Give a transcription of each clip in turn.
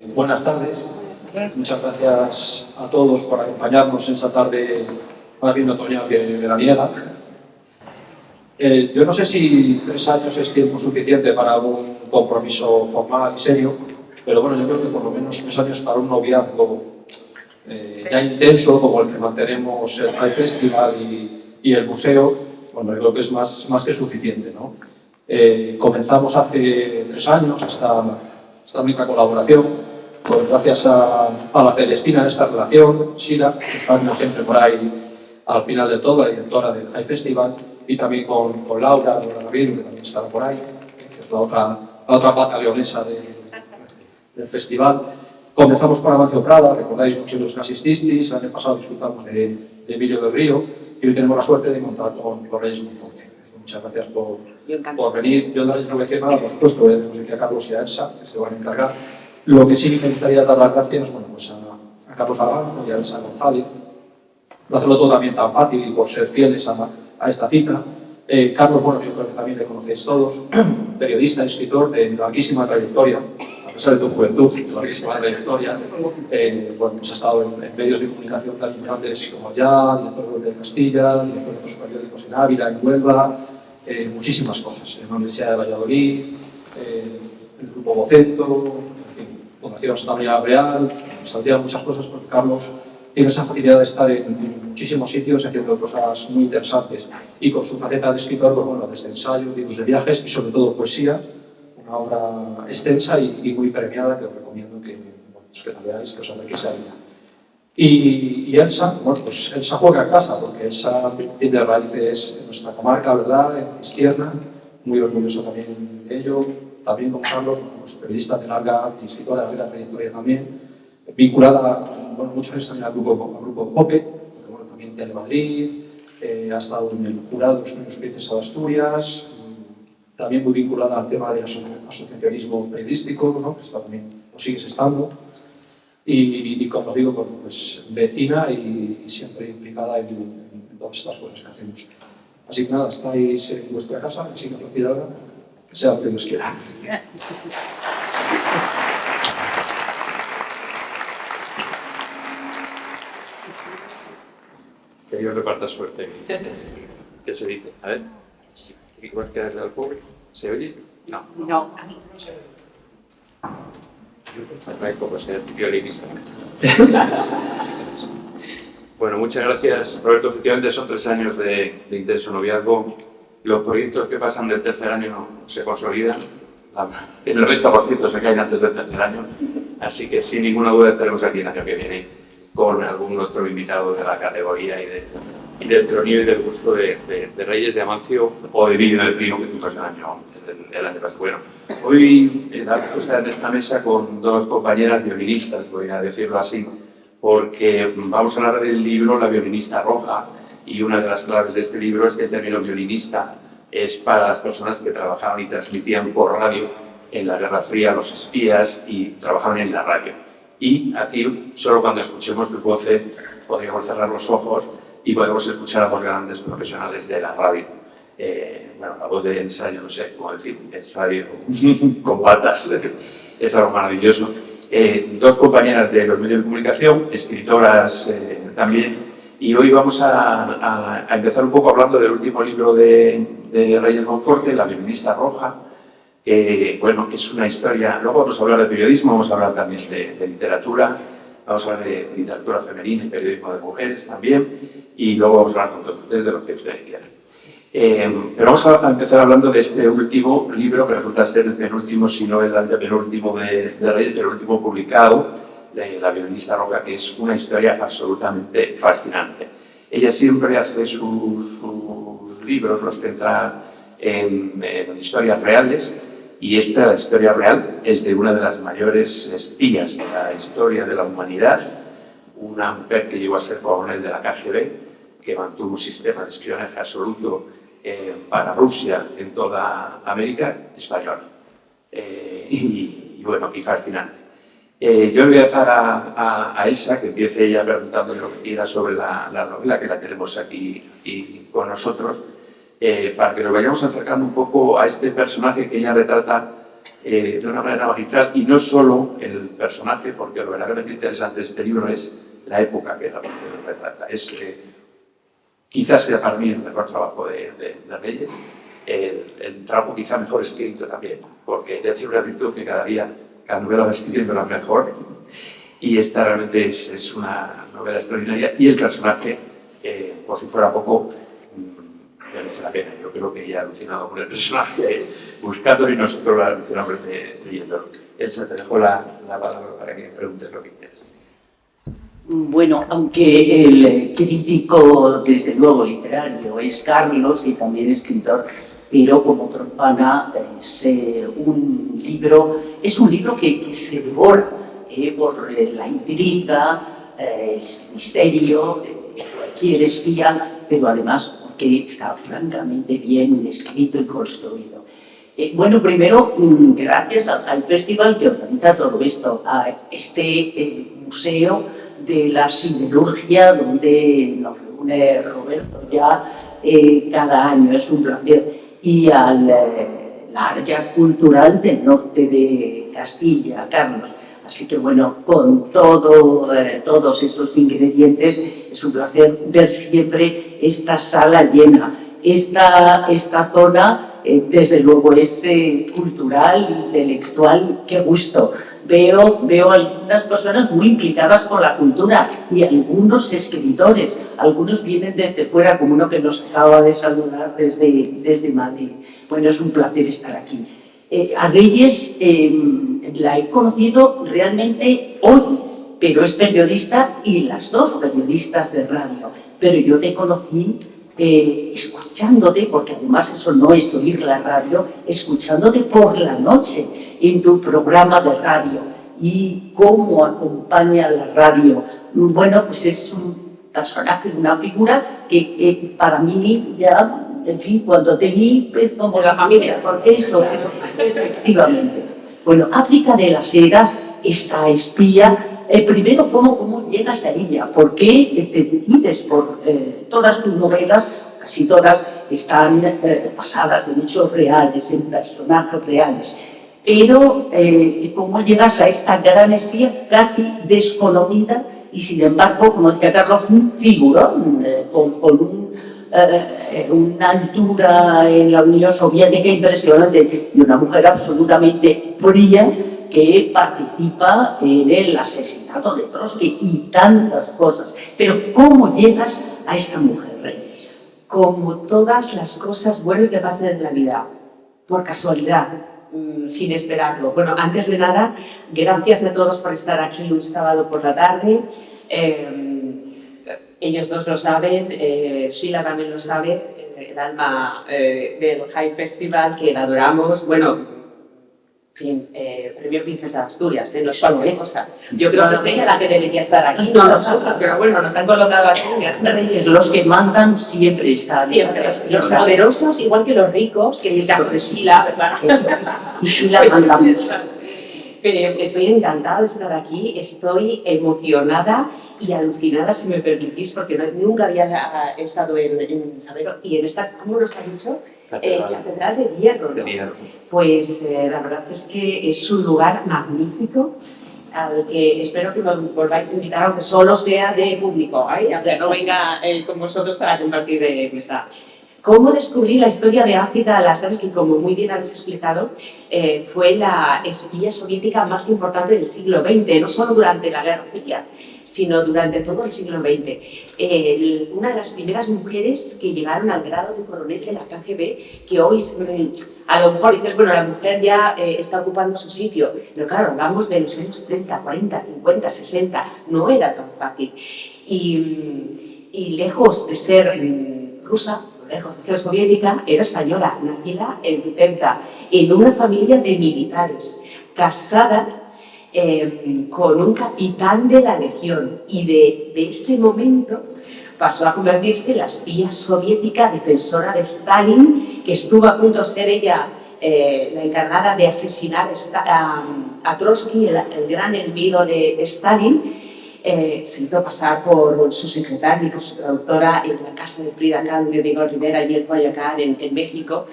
Buenas tardes. Muchas gracias a todos por acompañarnos en esta tarde más bien otoñal que veraniega. Yo no sé si 3 años es tiempo suficiente para un compromiso formal y serio, pero bueno, yo creo que por lo menos 3 años para un noviazgo ya intenso como el que mantenemos el High Festival y el museo, bueno, yo creo que es más que suficiente, ¿no? Comenzamos hace 3 años esta bonita colaboración. Pues gracias a la Celestina de esta relación, Shira, que está siempre por ahí al final de todo, la directora del High Festival, y también con Laura Gabriel, que también estará por ahí, que es la otra pata leonesa del festival. Comenzamos con Amancio Prada, recordáis muchos de los que asististeis, el año pasado disfrutamos de Emilio del Río, y hoy tenemos la suerte de contar con los Reyes Monforte. Muchas gracias por venir. Yo no les voy a decir nada, por supuesto, tenemos aquí a Carlos y a Elsa, que se van a encargar. Lo que sí me gustaría dar las gracias, bueno, pues a Carlos Aranzo y a Elsa González, por hacerlo todo también tan fácil y por ser fieles a esta cita. Carlos, bueno, yo creo que también le conocéis todos, periodista, escritor de larguísima trayectoria, a pesar de tu juventud, de larguísima trayectoria. Bueno, pues ha estado en medios de comunicación tan importantes como Ya, director de Castilla, director de otros periódicos en Ávila, en Huelva, muchísimas cosas, en la Universidad de Valladolid, el Grupo Vocento, Fundación Estabilidad Real, saldrían muchas cosas porque Carlos tiene esa facilidad de estar en muchísimos sitios haciendo cosas muy interesantes y con su faceta de escritor, pues bueno, desde ensayos, libros de viajes y sobre todo poesía, una obra extensa y muy premiada que os recomiendo que la veáis, que os haga que sea vida. Y Elsa, bueno, pues Elsa juega a casa porque Elsa tiene raíces en nuestra comarca, ¿verdad?, en Cistierna, muy orgulloso también de ello. También con Carlos, pues, periodista de larga y escritora de larga trayectoria también, vinculada, bueno, muchos años también al grupo COPE, porque bueno, también Telemadrid, ha estado en el jurado de los premios Princesa de Asturias, también muy vinculada al tema del asociacionismo periodístico, ¿no?, que está también, o sigues estando, y como os digo, bueno, pues vecina y siempre implicada en todas estas cosas que hacemos. Así que nada, estáis en vuestra casa, sin capacidad, que sea lo que Dios quiera. Que Dios reparta suerte. ¿Qué se dice? A ver, igual que desde el público. ¿Se oye? No. No. No hay como ser violinista. Bueno, muchas gracias, Roberto. Efectivamente son 3 años de intenso noviazgo. Los proyectos que pasan del tercer año se consolidan. El 90% se caen antes del tercer año. Así que sin ninguna duda estaremos aquí el año que viene con algún otro invitado de la categoría y del tronío y del gusto de Reyes, de Amancio o de Emilio del Río, que tuvimos el año pasado. Bueno, hoy damos estar en esta mesa con 2 compañeras violinistas, voy a decirlo así, porque vamos a hablar del libro La violinista roja, y una de las claves de este libro es que el término violinista es para las personas que trabajaban y transmitían por radio en la Guerra Fría, los espías, y trabajaban en la radio. Y aquí, solo cuando escuchemos sus voces, podríamos cerrar los ojos y podemos escuchar a los grandes profesionales de la radio. Bueno, la voz de Elsa, yo no sé cómo decir, es radio con patas, es algo maravilloso. 2 compañeras de los medios de comunicación, escritoras también, y hoy vamos a empezar un poco hablando del último libro de Reyes Monforte, La violinista roja, que bueno, es una historia. Luego vamos a hablar de periodismo, vamos a hablar también de literatura, vamos a hablar de literatura femenina y periodismo de mujeres también, y luego vamos a hablar con todos ustedes de lo que ustedes quieran. Pero vamos a empezar hablando de este último libro, que resulta ser el penúltimo, si no el antepenúltimo de Reyes, pero el último publicado, de La violinista roja, que es una historia absolutamente fascinante. Ella siempre hace sus libros, los centra en historias reales, y esta historia real es de una de las mayores espías de la historia de la humanidad, una mujer que llegó a ser coronel de la KGB, que mantuvo un sistema de espionaje absoluto para Rusia en toda América española. Y bueno, y fascinante. Yo le voy a dejar a Elsa, que empiece ella preguntándole lo que quiera sobre la novela, que la tenemos aquí con nosotros, para que nos vayamos acercando un poco a este personaje que ella retrata de una manera magistral, y no solo el personaje, porque lo verdaderamente interesante de este libro es la época que la retrata. Quizás sea para mí el mejor trabajo de Reyes, el trabajo quizá mejor escrito también, porque decir una virtud que cada novela va escribiendo la mejor, y esta realmente es una novela extraordinaria, y el personaje, por si fuera poco, merece la pena. Yo creo que ella ha alucinado con el personaje buscándolo y nosotros lo alucinamos leyéndolo. Elsa, te dejo la palabra para que preguntes lo que quieras. Bueno, aunque el crítico, desde luego, literario es Carlos y también escritor, pero como Trofana es un libro que se devora por la intriga, el misterio, cualquier espía, pero además porque está francamente bien escrito y construido. Bueno, primero, gracias al High Festival que organiza todo esto, a este museo de la siderurgia donde nos reúne Roberto ya cada año, es un placer, y al la área cultural del norte de Castilla, Carlos. Así que bueno, con todos esos ingredientes, es un placer ver siempre esta sala llena. Esta zona, desde luego, es cultural, intelectual, qué gusto. Veo algunas personas muy implicadas con la cultura y algunos escritores. Algunos vienen desde fuera, como uno que nos acaba de saludar desde Madrid. Bueno, es un placer estar aquí. A Reyes la he conocido realmente hoy, pero es periodista y las dos periodistas de radio. Pero yo te conocí escuchándote, porque además eso no es oír la radio, escuchándote por la noche en tu programa de radio. Y cómo acompaña la radio. Bueno, pues es un personaje, una figura que para mí ya... En fin, cuando te vi, pues, como la familia, porque eso, efectivamente. Bueno, África de las Heras, esta espía, primero, ¿cómo llegas a ella? ¿Por qué te decides por todas tus novelas? Casi todas están basadas en hechos reales, en personajes reales. Pero, ¿cómo llegas a esta gran espía casi desconocida y, sin embargo, como decía Carlos, un figurón, con una altura en la Unión Soviética impresionante y una mujer absolutamente fría que participa en el asesinato de Trotsky y tantas cosas. Pero ¿cómo llegas a esta mujer, Reyes? Como todas las cosas buenas que pasan en la vida, por casualidad, sin esperarlo. Bueno, antes de nada, gracias a todos por estar aquí un sábado por la tarde. Ellos dos lo saben, Sheila también lo sabe, el alma del High Festival, que la adoramos. Bueno, premio Princesa de Asturias, no es cualquier cosa. Yo creo que es ella la que debería estar aquí, no nosotros, pero bueno, nos han colocado aquí. Los que mandan siempre están. Siempre, los poderosos, igual que los ricos, que es el caso de Sheila, ¿verdad? Y Sheila manda mucho. Pero estoy encantada de estar aquí, estoy emocionada y alucinada, si me permitís, porque nunca había estado en Sabero y en esta, ¿cómo nos ha dicho? Catedral de Hierro, ¿no? De Hierro. Pues la verdad es que es un lugar magnífico al que espero que nos volváis a invitar, aunque solo sea de público, aunque no venga con vosotros para compartir de mesa. ¿Cómo descubrí la historia de África de las Heras, que como muy bien habéis explicado, fue la espía soviética más importante del siglo XX, no solo durante la Guerra Fría, sino durante todo el siglo XX. Una de las primeras mujeres que llegaron al grado de coronel de la KGB, que hoy a lo mejor dices, bueno, la mujer ya está ocupando su sitio, pero claro, hablamos de los años 30, 40, 50, 60, no era tan fácil. Y lejos de ser rusa, lejos de ser soviética, era española, nacida en Ceuta, en una familia de militares, casada con un capitán de la Legión, y de ese momento pasó a convertirse en la espía soviética defensora de Stalin, que estuvo a punto de ser ella la encargada de asesinar a Trotsky, el gran enemigo de Stalin. Se hizo pasar por su secretaria y por su traductora en la casa de Frida Kahlo de Diego Rivera y el Guayacán en México.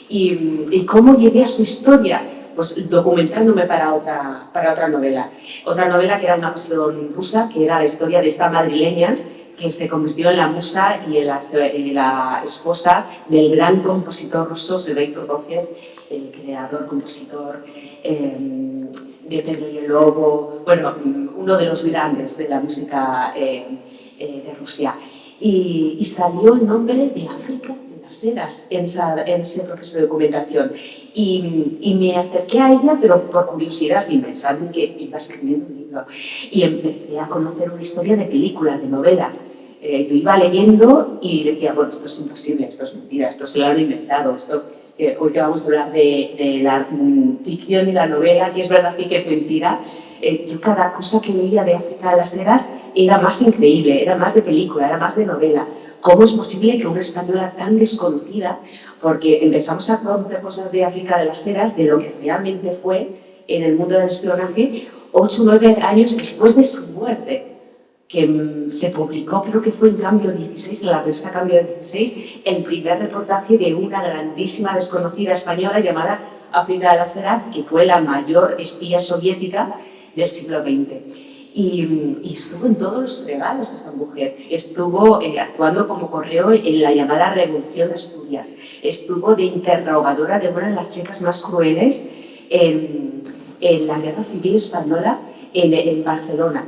¿Y cómo llegué a su historia? pues documentándome para otra novela. Otra novela que era Una pasión rusa, que era la historia de esta madrileña que se convirtió en la musa y en la esposa del gran compositor ruso Sergei Prokofiev, el creador, compositor de Pedro y el Lobo, bueno, uno de los grandes de la música de Rusia. Y salió el nombre de África de las Heras en ese proceso de documentación. Y me acerqué a ella, pero por curiosidad, sin pensar en que iba escribiendo un libro. Y empecé a conocer una historia de película, de novela. Yo iba leyendo y decía, bueno, esto es imposible, esto es mentira, esto se lo han inventado, esto... Hoy que vamos a hablar de la ficción y la novela, que es verdad y que es mentira, yo cada cosa que leía de África de las Heras era más increíble, era más de película, era más de novela. ¿Cómo es posible que una española tan desconocida, porque empezamos a conocer cosas de África de las Heras, de lo que realmente fue en el mundo del espionaje, 8 o 9 años después de su muerte, que se publicó, creo que fue en Cambio 16, en la revista Cambio 16, el primer reportaje de una grandísima desconocida española llamada África de las Heras, que fue la mayor espía soviética del siglo XX. Y estuvo en todos los fregados esta mujer. Estuvo actuando como correo en la llamada Revolución de Asturias. Estuvo de interrogadora de una de las checas más crueles en la Guerra Civil Española en Barcelona.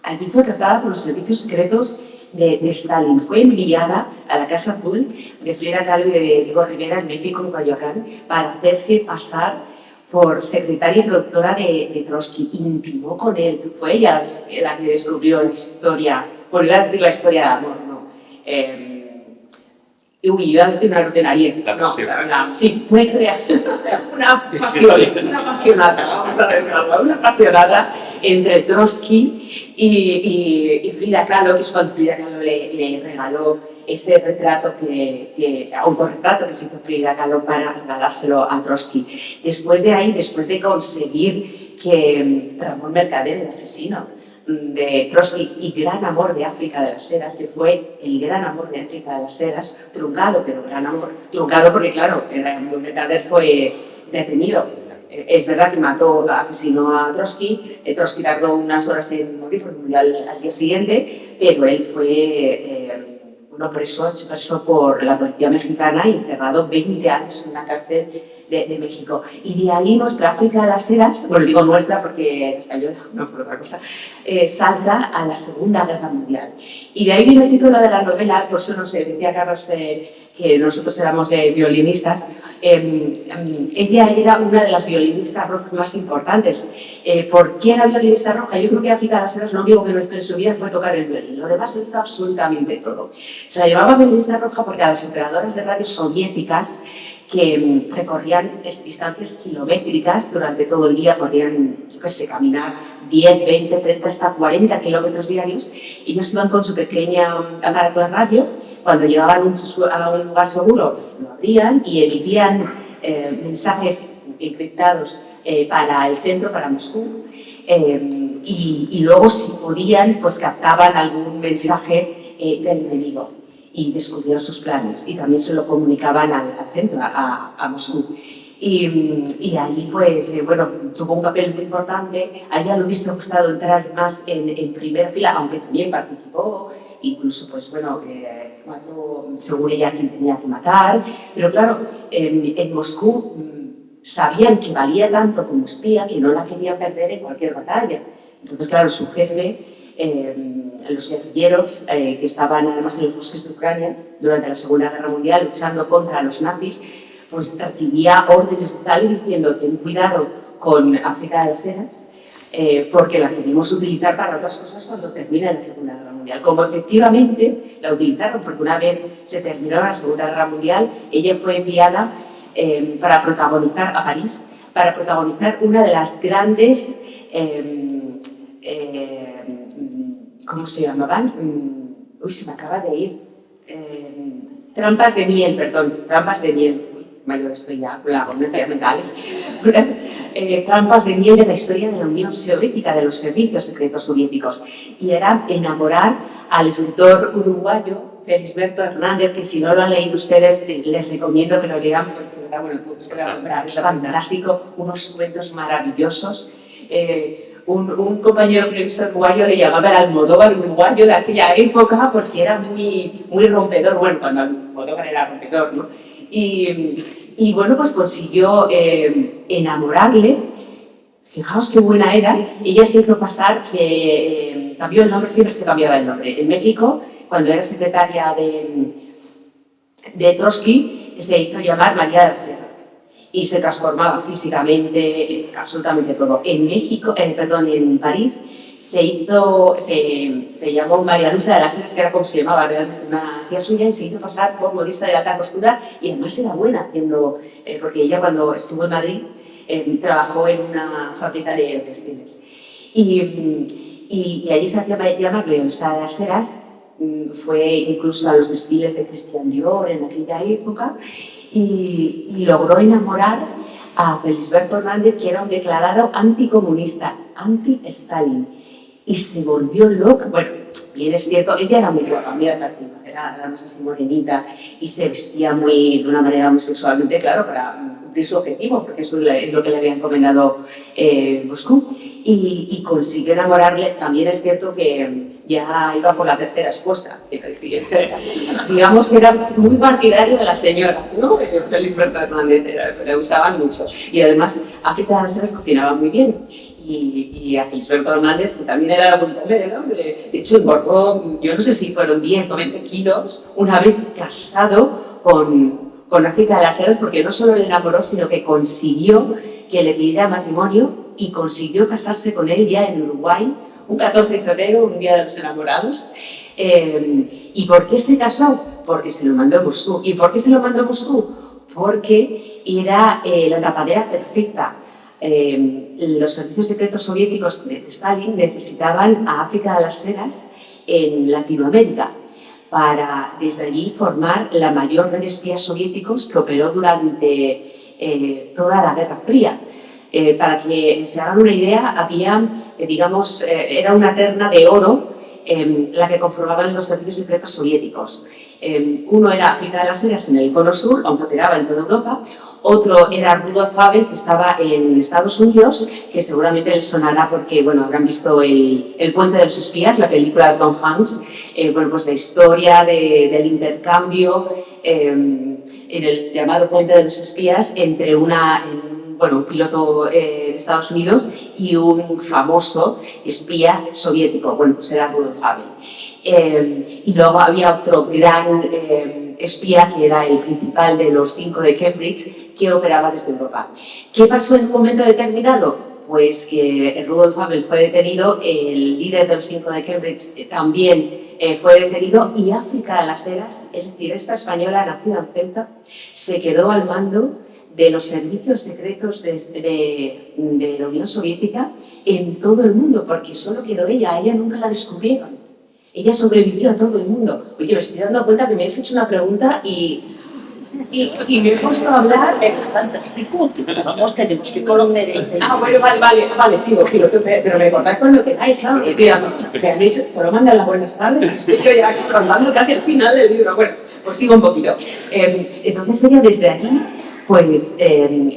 Allí fue tratada por los servicios secretos de Stalin. Fue enviada a la Casa Azul de Frida Kahlo y de Diego Rivera en México, en Coyoacán, para hacerse pasar por secretaria y doctora de Trotsky. Intimó con él. Fue ella la que descubrió la historia, por iba a decir la historia de amor, no. Iba a decir una ordinaria. Sí, una historia, una apasionada, vamos a decirlo, una apasionada entre Trotsky y Frida Kahlo, que es cuando Frida Kahlo le regaló ese retrato autorretrato que se hizo Frida Kahlo para regalárselo a Trotsky. Después de ahí, después de conseguir que Ramón Mercader, el asesino de Trotsky y gran amor de África de las Heras, que fue el gran amor de África de las Heras, truncado, pero gran amor, truncado porque, claro, Ramón Mercader fue detenido. Es verdad que asesinó a Trotsky, Trotsky tardó unas horas en morir, porque murió al día siguiente, pero él fue preso por la policía mexicana y encerrado 20 años en una cárcel de México. Y de ahí nuestra África de las Heras, bueno, digo nuestra porque es española, no por otra cosa, salta a la Segunda Guerra Mundial. Y de ahí viene el título de la novela, por eso nos decía Carlos que nosotros éramos violinistas. Ella era una de las violinistas rojas más importantes. ¿Por qué era violinista roja? Yo creo que África de las Heras lo único que no hizo en su vida fue tocar el violín. Lo demás lo hizo absolutamente todo. Se la llamaba violinista roja porque a las operadoras de radio soviéticas que recorrían distancias kilométricas durante todo el día, podían, yo qué sé, caminar 10, 20, 30, hasta 40 kilómetros diarios, y ellos iban con su pequeña aparato de radio. Cuando llegaban a un lugar seguro, lo abrían y emitían mensajes encriptados para el centro, para Moscú, y luego, si podían, pues captaban algún mensaje del enemigo y descubrieron sus planes, y también se lo comunicaban al centro, a Moscú. Y ahí, pues, bueno, tuvo un papel muy importante. A ella le hubiese gustado entrar más en primera fila, aunque también participó, incluso, pues, bueno, mató, según ella, quien tenía que matar. Pero claro, en Moscú sabían que valía tanto como espía que no la querían perder en cualquier batalla. Entonces, claro, su jefe, los guerrilleros que estaban además en los bosques de Ucrania durante la Segunda Guerra Mundial luchando contra los nazis, pues recibía órdenes de Stalin diciendo: ten cuidado con África de las Heras, porque la queremos utilizar para otras cosas cuando termine la Segunda Guerra Mundial. Como efectivamente la utilizaron, porque una vez se terminó la Segunda Guerra Mundial, ella fue enviada para protagonizar a París, para protagonizar una de las grandes ¿cómo se llamaban? Uy, se me acaba de ir. Trampas de miel, perdón. Trampas de miel. Uy, mayor estoy ya con las hormonas mentales. Trampas de miel de la historia de la Unión Soviética, de los servicios secretos soviéticos. Y era enamorar al escritor uruguayo Felisberto Hernández, que si no lo han leído ustedes, les recomiendo que lo lean, porque bueno, es fantástico, unos cuentos maravillosos. Un compañero periodista uruguayo le llamaba el Almodóvar uruguayo de aquella época porque era muy rompedor, bueno, cuando Almodóvar era rompedor, ¿no? Y bueno, pues consiguió enamorarle. Fijaos qué buena era. Ella se hizo pasar, cambió el nombre, siempre se cambiaba el nombre. En México, cuando era secretaria de Trotsky, se hizo llamar María de la Serra y se transformaba físicamente, absolutamente todo. En México, en París, se llamó María Luisa de las Heras, que era como se llamaba realmente una tía suya, y se hizo pasar por modista de alta costura, y además era buena haciendo, porque ella cuando estuvo en Madrid trabajó en una fábrica de textiles. Y allí se hacía llamar María Luisa de las Heras, fue incluso a los desfiles de Christian Dior en aquella época, y logró enamorar a Felisberto Hernández, que era un declarado anticomunista, anti-Stalin, y se volvió loca. Bueno, bien es cierto, ella era muy guapa, muy atractiva, era más así morenita, y se vestía de una manera muy sexualmente, claro, para cumplir su objetivo, porque eso es lo que le había encomendado Moscú, y consiguió enamorarle. También es cierto que ya iba por la tercera esposa, digamos que era muy partidario de la señora, ¿no? Felisberto Hernández, le gustaban mucho, y además África de las Heras cocinaba muy bien, y a Felisberto Hernández pues, también era buen comer el hombre. De hecho engordó, yo no sé si fueron 10 o 20 kilos una vez casado con África de las Heras, porque no solo le enamoró, sino que consiguió que le pidiera matrimonio y consiguió casarse con él ya en Uruguay, un 14 de febrero, un día de los enamorados. ¿Y por qué se casó? Porque se lo mandó a Moscú. ¿Y por qué se lo mandó a Moscú? Porque era la tapadera perfecta. Los servicios secretos soviéticos de Stalin necesitaban a África de las Heras en Latinoamérica para desde allí formar la mayor red de espías soviéticos que operó durante toda la Guerra Fría. Para que se hagan una idea, había, digamos, era una terna de oro la que conformaban los servicios secretos soviéticos. Uno era África de las Heras en el Cono Sur, aunque operaba en toda Europa. Otro era Rudolf Abel, que estaba en Estados Unidos, que seguramente les sonará porque, bueno, habrán visto el Puente de los Espías, la película de Tom Hanks. Bueno, pues la historia del intercambio en el llamado Puente de los Espías entre un piloto de Estados Unidos y un famoso espía soviético. Bueno, pues era Rudolf Abel. Y luego había otro gran espía que era el principal de los 5 de Cambridge, que operaba desde Europa. ¿Qué pasó en un momento determinado? Pues que Rudolf Abel fue detenido, el líder de los 5 de Cambridge también fue detenido, y África de las Heras, es decir, esta española nacida en Ceuta, se quedó al mando de los servicios secretos de la Unión Soviética en todo el mundo, porque solo quedó ella, a ella nunca la descubrieron. Ella sobrevivió a todo el mundo. Oye, me estoy dando cuenta que me has hecho una pregunta y me he puesto a hablar. Es fantástico. Vamos, tenemos que conocer este. Ah, bueno, vale, sigo, pero me cortáis cuando queráis, claro. Es que me han dicho, solo mandan las buenas tardes, estoy yo ya contando casi el final del libro. Bueno, pues sigo un poquito. Entonces ella desde aquí pues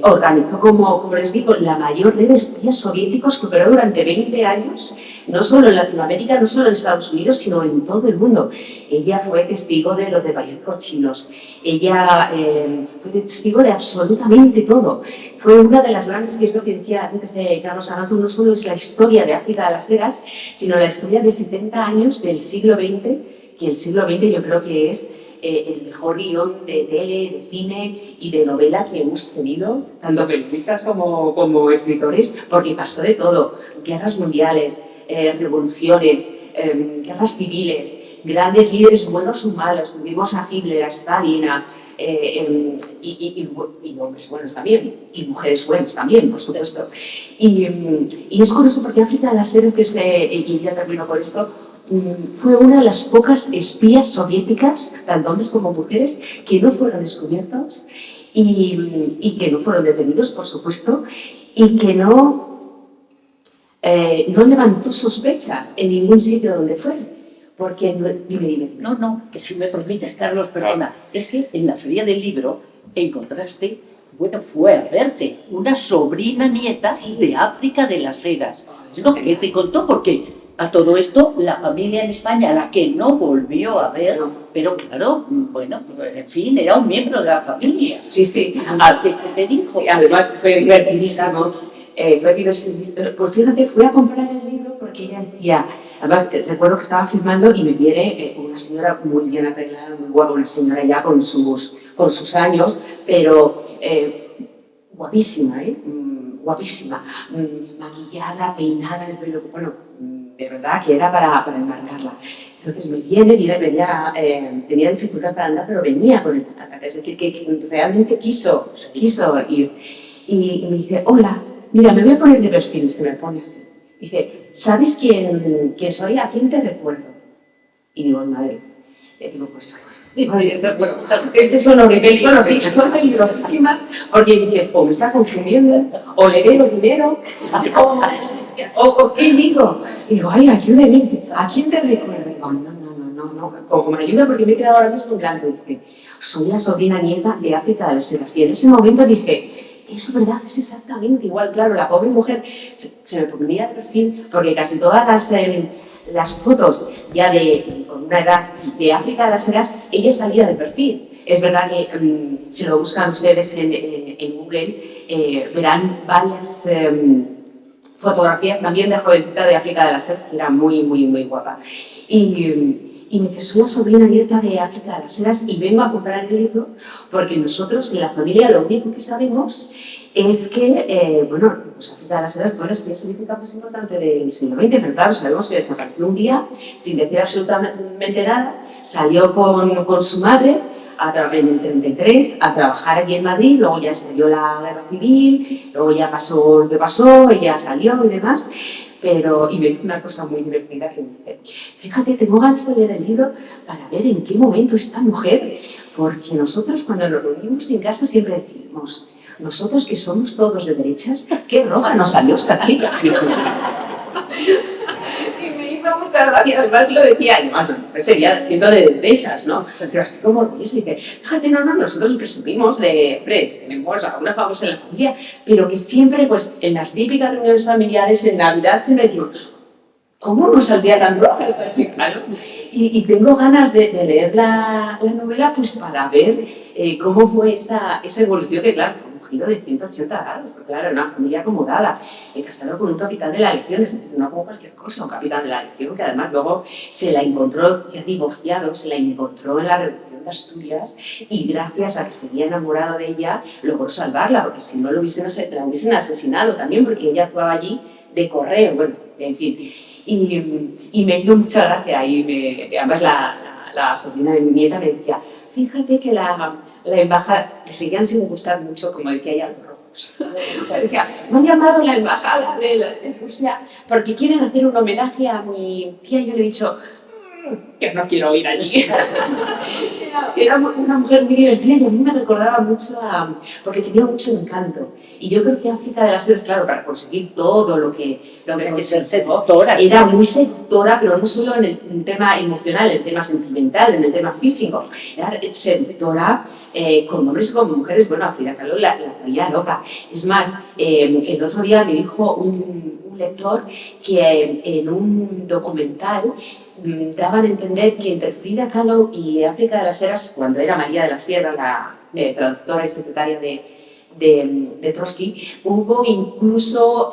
organizó, como les digo, la mayor red de espías soviéticos que operó durante 20 años, no solo en Latinoamérica, no solo en Estados Unidos, sino en todo el mundo. Ella fue testigo de los de Bayern Cochinos, ella fue testigo de absolutamente todo. Fue una de las grandes, que es lo que decía antes Carlos Aranzo, no solo es la historia de África de las Heras, sino la historia de 70 años del siglo XX, que el siglo XX yo creo que es el mejor guión de tele, de cine y de novela que hemos tenido, tanto periodistas como escritores, porque pasó de todo: guerras mundiales, revoluciones, guerras civiles, grandes líderes buenos o malos. Tuvimos a Hitler, a Stalin, y hombres buenos también, y mujeres buenas también, por supuesto. Y es curioso porque África de las Heras, y ya termino por esto, fue una de las pocas espías soviéticas, tanto hombres como mujeres, que no fueron descubiertos y que no fueron detenidos, por supuesto, y que no levantó sospechas en ningún sitio donde fue. Porque, dime. No, que si me permites, Carlos, perdona. Es que en la Feria del Libro encontraste, bueno, fue a verte, una sobrina nieta de África de las Heras. No, que te contó, porque a todo esto la familia en España, la que no volvió a ver, pero claro, bueno, en fin, era un miembro de la familia. Sí. ¿Qué te dijo? Sí, además fue divertidísimo. Pues fíjate, fui a comprar el libro porque ella decía, además recuerdo que estaba filmando y me viene una señora muy bien arreglada, muy guapa, una señora ya con sus años, pero guapísima, guapísima, maquillada, peinada, el pelo, bueno, de verdad que era para enmarcarla. Entonces me viene, tenía dificultad para andar, pero venía con el tacataca, es decir, que realmente quiso ir. Y me dice, hola, mira, me voy a poner de perfil, y se me pone así. Dice, ¿sabes quién soy? ¿A quién te recuerdo? Y digo, madre, digo, pues... Bueno, este son peligrosísimas porque dices, o me está confundiendo, o le debo dinero, o ¿qué digo? Y digo, ay, ayúdame, dice, ¿a quién te recuerdo? Y digo, no, como me ayuda porque me he quedado ahora mismo en blanco. Dice, soy la sobrina nieta de África de las Heras. Y en ese momento dije, eso es verdad, es exactamente igual. Claro, la pobre mujer se me ponía de perfil porque casi todas las fotos ya con una edad de África de las Heras, ella salía de perfil. Es verdad que si lo buscan ustedes en Google, verán varias fotografías también de jovencita de África de las Heras, que era muy guapa. Y me dice, soy la sobrina nieta de África de las Heras y vengo a comprar el libro porque nosotros en la familia lo único que sabemos es que, pues África de las Heras fue la experiencia política más importante del siglo XX, pero claro, sabemos que desapareció un día sin decir absolutamente nada, salió con su madre en el 33 a trabajar aquí en Madrid, luego ya estalló la guerra civil, luego ya pasó lo que pasó, ella salió y demás, y me dijo una cosa muy divertida que me dice, fíjate, tengo ganas de leer el libro para ver en qué momento esta mujer, porque nosotros cuando nos reunimos en casa siempre decimos, nosotros que somos todos de derechas, qué roja nos salió esta chica. Y me hizo mucha gracia, además lo decía, además sería siendo de derechas, ¿no? Pero así como orgulloso, dice, fíjate, nosotros presumimos tenemos a una famosa en la familia, pero que siempre, pues, en las típicas reuniones familiares, en Navidad, siempre decimos, ¿cómo nos saldría tan roja esta chica, no? Y tengo ganas de leer la novela, pues, para ver cómo fue esa evolución, que claro, fue un giro de 180 grados, porque claro, una familia acomodada, casado con un capitán de la legión, es decir, no como cualquier cosa, un capitán de la legión, que además luego se la encontró, ya divorciado, se la encontró en la Revolución de Asturias y gracias a que se había enamorado de ella, logró salvarla, porque si no la hubiesen asesinado también, porque ella actuaba allí de correo, bueno, en fin. Y me hizo mucha gracia, además la sobrina de mi nieta me decía, fíjate que la embajada, que seguían sin gustar mucho, como decía ella, los rojos. Decía, me han llamado la embajada de Rusia porque quieren hacer un homenaje a mi tía. Y yo le he dicho, que no quiero ir allí. Era una mujer muy divertida y a mí me recordaba mucho porque tenía mucho encanto. Y yo creo que África de las Heras, claro, para conseguir todo lo que ser seductora. Era muy seductora, pero no solo en el tema emocional, en el tema sentimental, en el tema físico. Era seductora con hombres y con mujeres. Bueno, a Frida Kahlo la traía loca. Es más, el otro día me dijo un lector que en un documental daban a entender que entre Frida Kahlo y África de las Heras, cuando era María de la Sierra, la traductora y secretaria de Trotsky, hubo incluso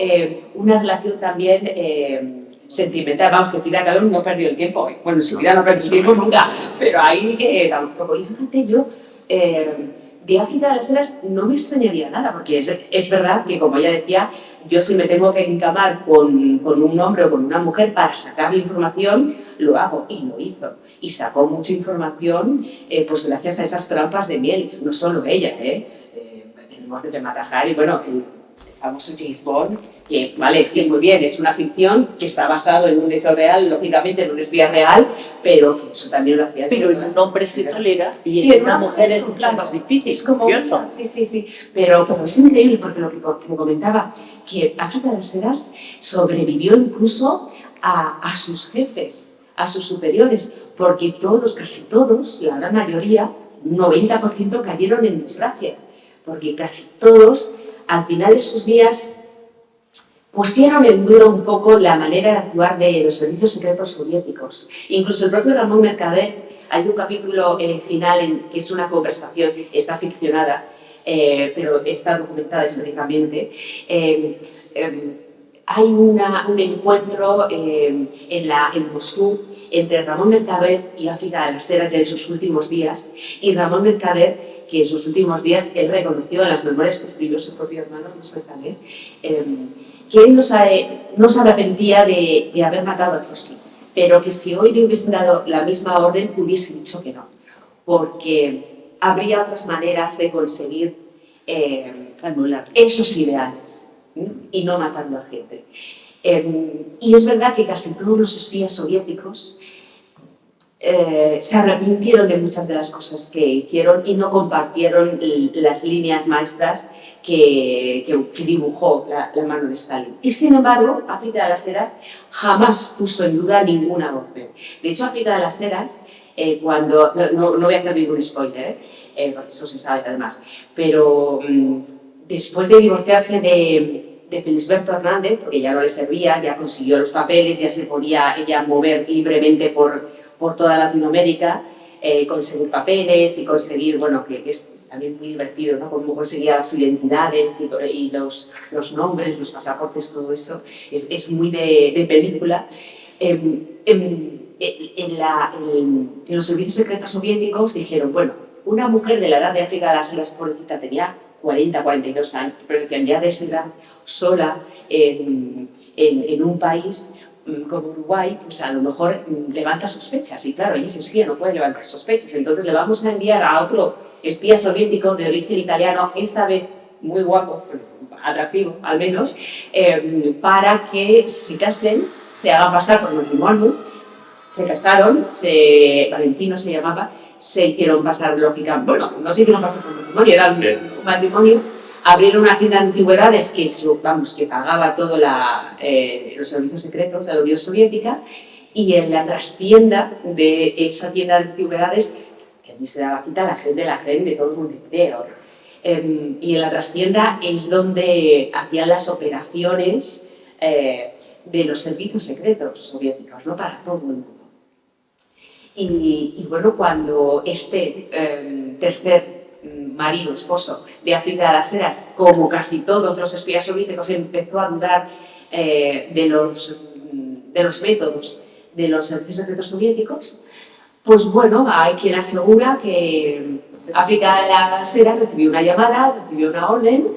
una relación también sentimental. Vamos, que Frida Kahlo no perdió el tiempo. Bueno, en su vida no perdió el tiempo nunca, pero ahí tampoco. Y fíjate, yo de África de las Heras no me extrañaría nada, porque es verdad que, como ella decía, yo si me tengo que encamar con un hombre o con una mujer para sacar la información, lo hago, y lo hizo. Y sacó mucha información pues gracias a esas trampas de miel, no solo ella, tenemos desde Matahari, bueno, el famoso James Bond, que vale, sí, muy bien, es una ficción que está basado en un hecho real, lógicamente en un espía real, pero que eso también lo hacía. Pero en un hombre se tolera y en una mujer es mucho más difícil. Es como sí. Pero es increíble porque lo que comentaba, que África de las Heras sobrevivió incluso a sus jefes. a sus superiores, porque todos, casi todos, la gran mayoría, un 90% cayeron en desgracia, porque casi todos, al final de sus días, pusieron en duda un poco la manera de actuar de los servicios secretos soviéticos. Incluso el propio Ramón Mercader, hay un capítulo final que es una conversación, está ficcionada, pero está documentada históricamente. Hay un encuentro en Moscú entre Ramón Mercader y África de las Heras ya en sus últimos días, y Ramón Mercader, que en sus últimos días él reconoció en las memorias que escribió su propio hermano, Luis Mercader, que él no se arrepentía de haber matado a Trotsky, pero que si hoy le hubiesen dado la misma orden, hubiese dicho que no, porque habría otras maneras de conseguir anular esos ideales, y no matando a gente. Y es verdad que casi todos los espías soviéticos se arrepintieron de muchas de las cosas que hicieron y no compartieron las líneas maestras que dibujó la mano de Stalin. Y sin embargo, África de las Heras jamás puso en duda ninguna orden. De hecho, África de las Heras, cuando... No voy a hacer ningún spoiler, porque eso se sabe además, pero después de divorciarse de Felisberto Hernández, porque ya no le servía, ya consiguió los papeles, ya se podía ella mover libremente por toda Latinoamérica, conseguir papeles y conseguir, bueno, que es también muy divertido, ¿no? Cómo conseguía las identidades y los nombres, los pasaportes, todo eso, es muy de película. En los servicios secretos soviéticos dijeron, bueno, una mujer de la edad de África de las Heras, pobrecita, tenía 40, 42 años, pero decían ya de esa edad, sola, en un país como Uruguay, pues a lo mejor levanta sospechas, y claro, ella es espía, no puede levantar sospechas, entonces le vamos a enviar a otro espía soviético de origen italiano, esta vez muy guapo, atractivo al menos, para que se casen, se hagan pasar por matrimonio. Se casaron, Valentino se llamaba, se hicieron pasar, lógicamente, bueno, no se hicieron pasar por matrimonio, era un matrimonio, abrieron una tienda de antigüedades que pagaba todo los servicios secretos de la Unión Soviética, y en la trastienda de esa tienda de antigüedades, que allí se daba cita a la gente de la creen de todo el mundo entero, y en la trastienda es donde hacían las operaciones de los servicios secretos soviéticos, ¿no? Para todo el mundo. Y bueno, cuando este tercer marido, esposo de África de las Heras, como casi todos los espías soviéticos, empezó a dudar de los métodos de los servicios secretos soviéticos, pues bueno, hay quien asegura que África de las Heras recibió una llamada, recibió una orden,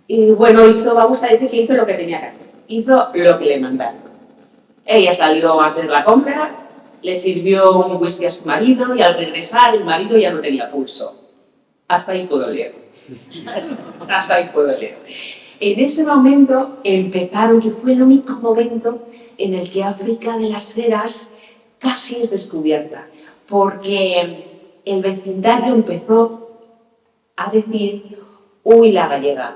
y bueno, vamos a decir que hizo lo que tenía que hacer, hizo lo que le mandaron. Ella salió a hacer la compra, le sirvió un whisky a su marido, y al regresar el marido ya no tenía pulso. Hasta ahí puedo leer. Hasta ahí puedo leer. En ese momento empezaron, que fue el único momento en el que África de las Heras casi es descubierta, porque el vecindario empezó a decir, uy, la gallega,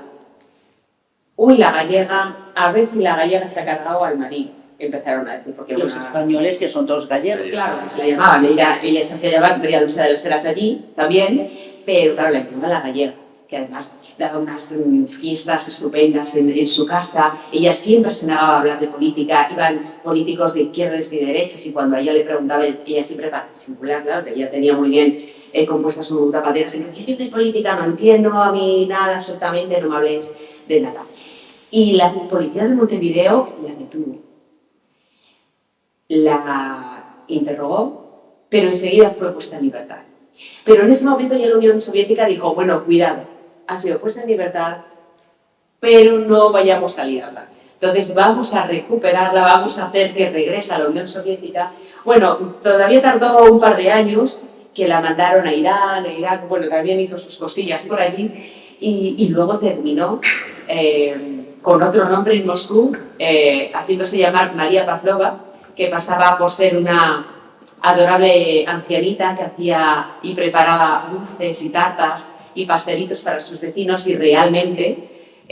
a ver si la gallega se ha cargado al marido. Empezaron a decir, porque los españoles, que son todos gallegos. Claro, que se la llamaban, ella se hacía llamar María Luisa de las Heras allí también, pero claro, la llamaba la gallega, que además daba unas fiestas estupendas en su casa. Ella siempre se negaba a hablar de política, iban políticos de izquierdas y de derechas, y cuando a ella le preguntaban, ella siempre para disimular, claro, que ella tenía muy bien compuesta su tapadera, se decía, yo de política no entiendo, a mí nada, absolutamente, no me habléis de nada. Y la policía de Montevideo la detuvo. La interrogó, pero enseguida fue puesta en libertad. Pero en ese momento ya la Unión Soviética dijo, bueno, cuidado, ha sido puesta en libertad, pero no vayamos a liarla. Entonces vamos a recuperarla, vamos a hacer que regrese a la Unión Soviética. Bueno, todavía tardó un par de años, que la mandaron a Irán, bueno, también hizo sus cosillas por allí, y luego terminó con otro nombre en Moscú, haciéndose llamar María Pavlova, que pasaba por ser una adorable ancianita que hacía y preparaba dulces y tartas y pastelitos para sus vecinos, y realmente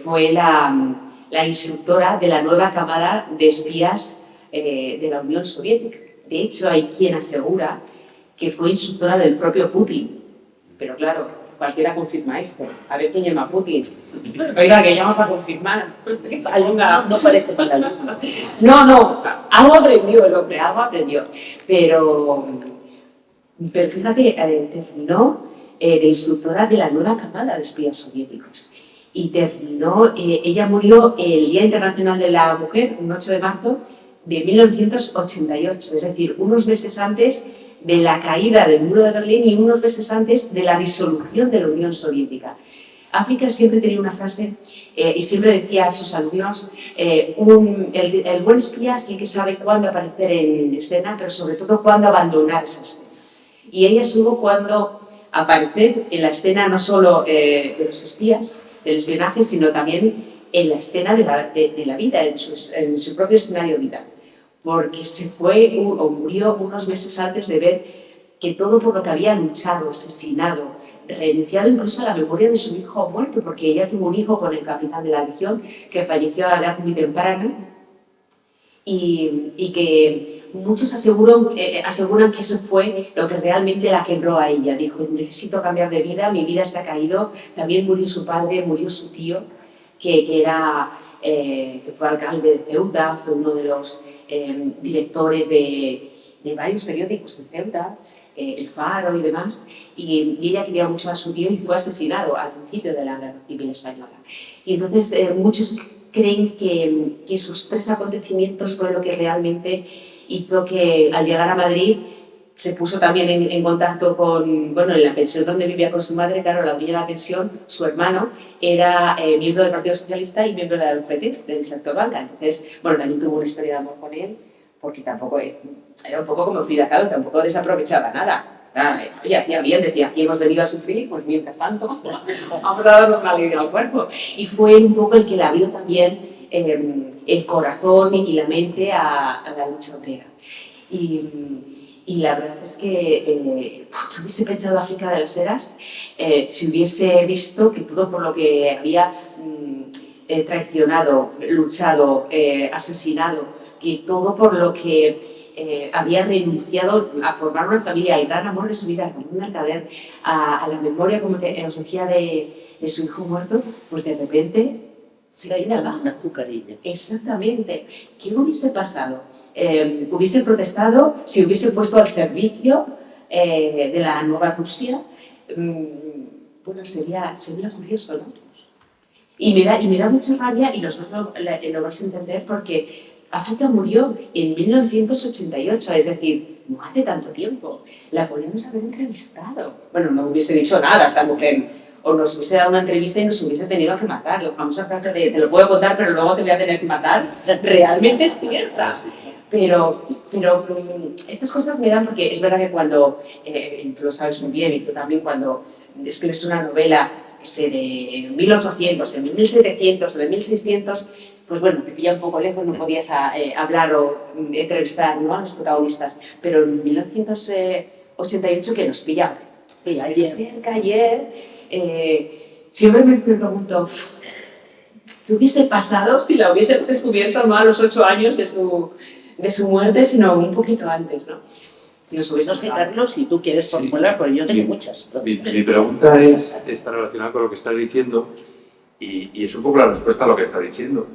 fue la instructora de la nueva camada de espías de la Unión Soviética. De hecho, hay quien asegura que fue instructora del propio Putin. Pero claro, cualquiera confirma esto. A ver quién llama a Putin. Oiga, que llama para confirmar. No parece para la No, algo aprendió el hombre, algo aprendió. Pero fíjate, terminó de instructora de la nueva camada de espías soviéticos. Y terminó, ella murió el Día Internacional de la Mujer, un 8 de marzo de 1988, es decir, unos meses antes de la caída del muro de Berlín y unos meses antes de la disolución de la Unión Soviética. África siempre tenía una frase y siempre decía a sus alumnos, el buen espía sí que sabe cuándo aparecer en escena, pero sobre todo cuándo abandonar esa escena. Y ella supo cuándo aparecer en la escena no solo de los espías, del espionaje, sino también en la escena de la vida, en su propio escenario vital. Porque se fue o murió unos meses antes de ver que todo por lo que había luchado, asesinado, renunciado incluso a la memoria de su hijo muerto, porque ella tuvo un hijo con el capitán de la Legión que falleció a edad muy temprana y que muchos aseguran que eso fue lo que realmente la quebró a ella. Dijo, necesito cambiar de vida, mi vida se ha caído, también murió su padre, murió su tío, que fue alcalde de Ceuta, fue uno de los directores de varios periódicos de Ceuta, El Faro y demás, y ella quería mucho a su tío y fue asesinado al principio de la Guerra Civil Española. Y entonces muchos creen que esos 3 acontecimientos fue lo que realmente hizo que al llegar a Madrid se puso también en contacto con, bueno, en la pensión donde vivía con su madre, claro, la orilla de la pensión, su hermano era miembro del Partido Socialista y miembro de la UGT, del sector banca. Entonces, bueno, también tuvo una historia de amor con él, porque tampoco era un poco como Frida Kahlo, tampoco desaprovechaba nada. Oye, hacía bien, decía, aquí hemos venido a sufrir, pues mientras tanto, vamos a darnos una alegría al cuerpo. Y fue un poco el que le abrió también el corazón y la mente a la lucha obrera. Y la verdad es que yo hubiese pensado África de las Heras si hubiese visto que todo por lo que había traicionado, luchado, asesinado, que todo por lo que había renunciado a formar una familia, al gran amor de su vida, como un mercader, a la memoria, como os decía, de su hijo muerto, pues de repente se cae una baja. Una azucarilla. Exactamente. ¿Qué hubiese pasado? Hubiese protestado, si hubiese puesto al servicio de la nueva Rusia, bueno, sería curioso, ¿no? Y me da mucha rabia, y lo vais a entender, porque África murió en 1988, es decir, no hace tanto tiempo. La podemos haber entrevistado. Bueno, no hubiese dicho nada a esta mujer, o nos hubiese dado una entrevista y nos hubiese tenido que matar. La famosa frase de te lo puedo contar, pero luego te voy a tener que matar, realmente es cierta. Pero estas cosas me dan, porque es verdad que cuando, y tú lo sabes muy bien, y tú también, cuando escribes una novela de 1800, de 1700 o de 1600, pues bueno, me pilla un poco lejos, no podías hablar o entrevistar, ¿no?, a los protagonistas. Pero en 1988, que nos pilla ayer, siempre me pregunto, ¿qué hubiese pasado si la hubiese descubierto no a los 8 años de su muerte, sino un poquito antes, ¿no? No sé, Carlos, si tú quieres formular, porque yo tengo muchas. Mi pregunta está relacionada con lo que estás diciendo y es un poco la respuesta a lo que estás diciendo.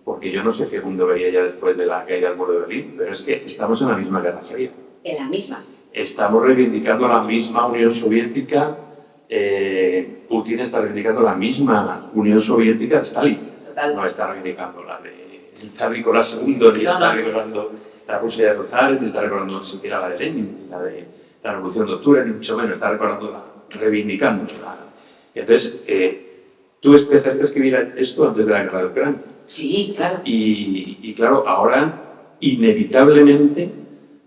Porque yo no sé qué mundo vería ya después de la caída del muro de Berlín, pero es que estamos en la misma Guerra Fría. En la misma. Estamos reivindicando la misma Unión Soviética, Putin está reivindicando la misma Unión Soviética de Stalin. Total. No está reivindicando la del zar Nicolás II, ni está recordando la Rusia de los zares, ni está recordando ni siquiera la de Lenin, ni la de la Revolución de Octubre, ni mucho menos, está reivindicando. Entonces, tú empezaste a escribir esto antes de la guerra de Ucrania. Sí, claro. Y claro, ahora inevitablemente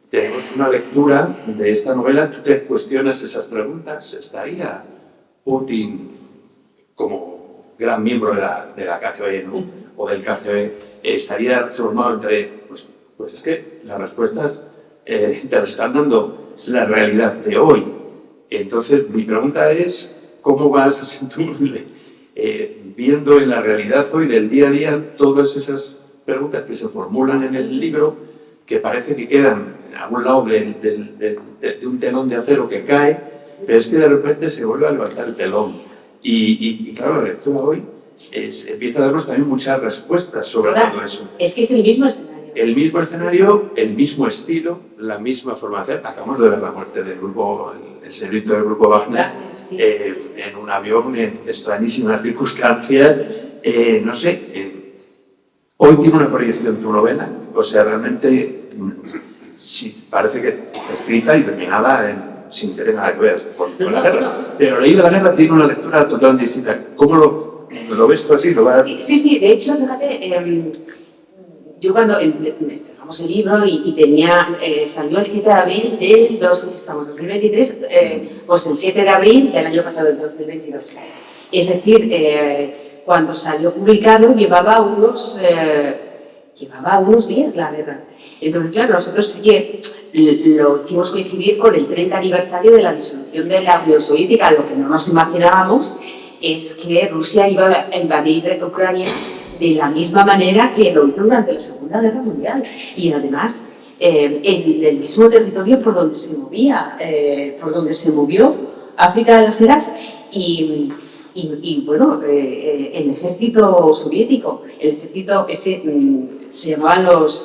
tenemos una lectura de esta novela. Tú te cuestionas esas preguntas. ¿Estaría Putin como gran miembro de la KGB, ¿no?, o del KGB? ¿Estaría formado entre...? Pues es que las respuestas te las están dando la realidad de hoy. Entonces, mi pregunta es, ¿cómo vas tú viendo en la realidad hoy del día a día todas esas preguntas que se formulan en el libro, que parece que quedan en algún lado de un telón de acero que cae, pero es que de repente se vuelve a levantar el telón. Y claro, la lectura hoy empieza a darnos también muchas respuestas sobre todo eso. Es que es el mismo escenario. El mismo escenario, el mismo estilo, la misma forma de hacer. Acabamos de ver la muerte del grupo, el señorito del grupo Wagner, en un avión, en extrañísimas circunstancias. No sé, hoy tiene una proyección tu novela, o sea, realmente sí, parece que está escrita y terminada sin tener nada que ver con la guerra. Pero leído la guerra tiene una lectura totalmente distinta. ¿Cómo lo ves tú así? Sí, de hecho, fíjate, yo cuando entregamos el libro y salió el 7 de abril del 2023, pues el 7 de abril del año pasado, del 2022. Es decir, cuando salió publicado llevaba unos días la guerra. Entonces, claro, nosotros sí que lo hicimos coincidir con el 30 aniversario de la disolución de la Unión Soviética. Lo que no nos imaginábamos es que Rusia iba a invadir Ucrania de la misma manera que lo hizo durante la Segunda Guerra Mundial. Y además, en el mismo territorio por donde se movió África de las Heras y bueno, el ejército soviético, el ejército ese se llamaban los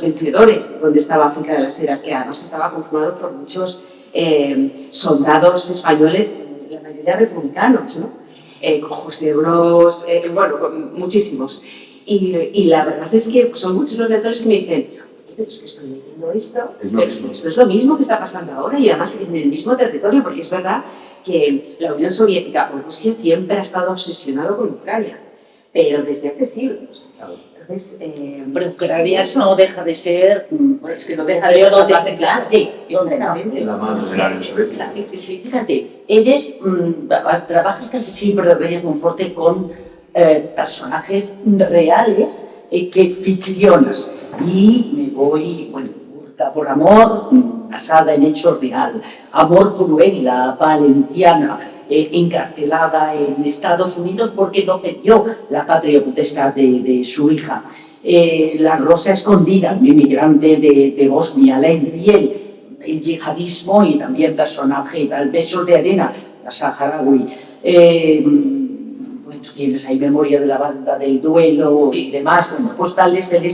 vencedores, donde estaba África de las Heras, que además estaba conformado por muchos soldados españoles, la mayoría republicanos, ¿no? Con José Bros, bueno, muchísimos. Y la verdad es que son muchos los lectores que me dicen, pero es que estoy leyendo esto, pero esto es lo mismo que está pasando ahora y además en el mismo territorio, porque es verdad que la Unión Soviética o Rusia siempre ha estado obsesionado con Ucrania, pero desde hace siglos. Entonces, pero Ucrania no deja de ser... Bueno, es que no deja de ser una parte clave. Exactamente. La mano de la Unión Soviética. Sí. Fíjate, ellos trabajas casi siempre, Reyes Monforte, con personajes reales que ficcionas. Y me voy, bueno, Burka por amor, basada en hechos real. Amor cruel, la valenciana, encarcelada en Estados Unidos porque no cedió la patria potestad de su hija. La rosa escondida, un inmigrante de Bosnia, la infiel, el yihadismo y también personaje, el beso de arena, la saharaui. Bueno, tienes ahí memoria de la banda del duelo y demás, bueno, postales del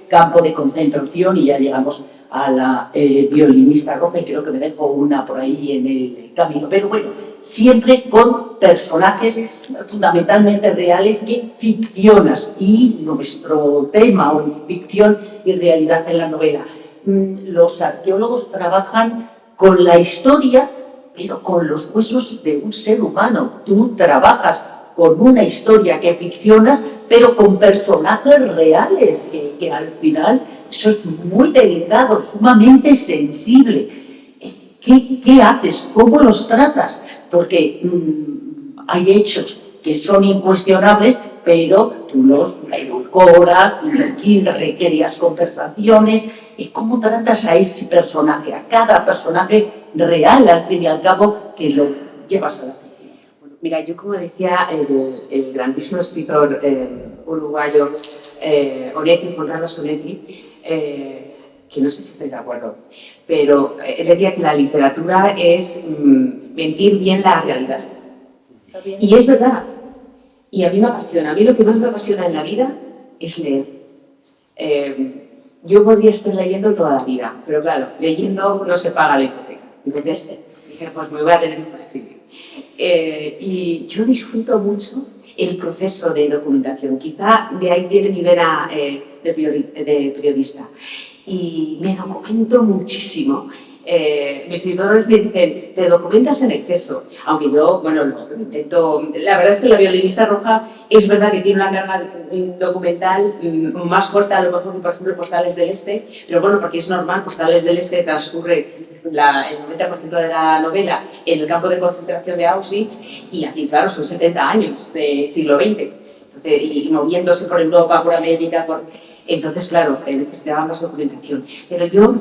campo de concentración y ya llegamos a la violinista roja y creo que me dejo una por ahí en el camino. Pero bueno, siempre con personajes fundamentalmente reales que ficcionas y nuestro tema o ficción y realidad en la novela. Los arqueólogos trabajan con la historia, pero con los huesos de un ser humano. Tú trabajas con una historia que ficcionas, pero con personajes reales, que al final eso es muy delicado, sumamente sensible. ¿Qué haces? ¿Cómo los tratas? Porque hay hechos que son incuestionables, pero tú los edulcoras, en fin, recreas conversaciones. ¿Cómo tratas a ese personaje, a cada personaje real, al fin y al cabo, que lo llevas a la ficción? Bueno, mira, yo como decía el grandísimo escritor uruguayo Juan Carlos Onetti, que no sé si estoy de acuerdo, pero él decía que la literatura es mentir bien la realidad. Y es verdad. Y a mí me apasiona. A mí lo que más me apasiona en la vida es leer. Yo podría estar leyendo toda la vida, pero claro, leyendo no se paga la hipoteca. Entonces dije, pues me voy a tener que escribir. Y yo disfruto mucho el proceso de documentación. Quizá de ahí viene mi vena de periodista. Y me documento muchísimo. Mis escritores me dicen, te documentas en exceso, aunque yo, bueno, lo intento. La verdad es que La violinista roja es verdad que tiene una carga documental más fuerte a lo mejor que, por ejemplo, Postales del Este, pero bueno, porque es normal, Postales del Este transcurre el 90% de la novela en el campo de concentración de Auschwitz y aquí, claro, son 70 años del siglo XX, entonces, y moviéndose por Europa, por América, entonces, claro, necesitaba más documentación. Pero yo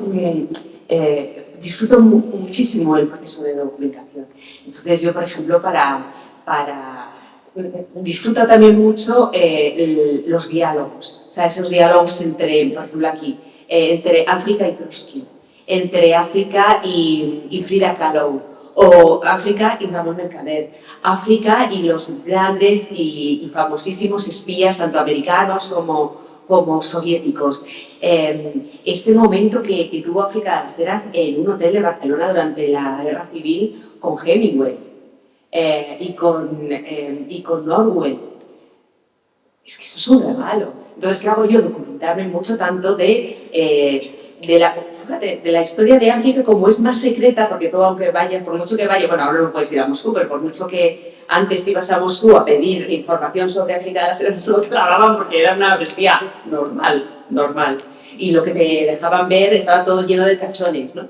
disfruto muchísimo el proceso de documentación. Entonces yo, por ejemplo, disfruto también mucho los diálogos. O sea, esos diálogos entre, por ejemplo, aquí, entre África y Trotsky, entre África y Frida Kahlo, o África y Ramón Mercader, África y los grandes y famosísimos espías, tanto americanos como soviéticos. Ese momento que tuvo África de las Heras en un hotel de Barcelona durante la Guerra Civil con Hemingway y con Orwell. Es que eso es un regalo. Entonces, ¿qué hago yo? Documentarme mucho tanto de la historia de África, como es más secreta, porque todo, aunque vaya, por mucho que vaya, bueno, ahora no puedes ir a Moscú, pero por mucho que antes ibas a Moscú a pedir información sobre África de las Heras, no te la daban porque era una espía normal. Y lo que te dejaban ver estaba todo lleno de tachones, ¿no?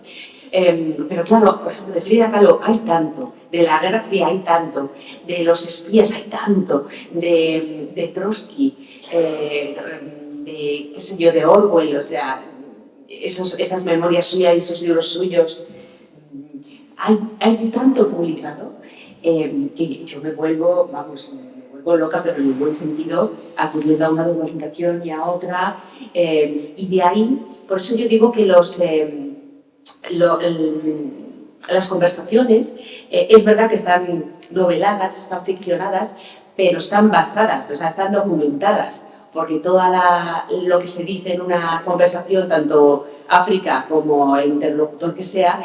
Pero claro, por ejemplo, de Frida Kahlo hay tanto, de la Guerra Fría hay tanto, de los espías hay tanto, de Trotsky, qué sé yo, de Orwell, o sea, esas memorias suyas y esos libros suyos, hay tanto publicado que yo me vuelvo loca, pero en un buen sentido, acudiendo a una documentación y a otra, y de ahí, por eso yo digo que las conversaciones, es verdad que están noveladas, están ficcionadas, pero están basadas, o sea, están documentadas, porque todo lo que se dice en una conversación, tanto África como el interlocutor que sea,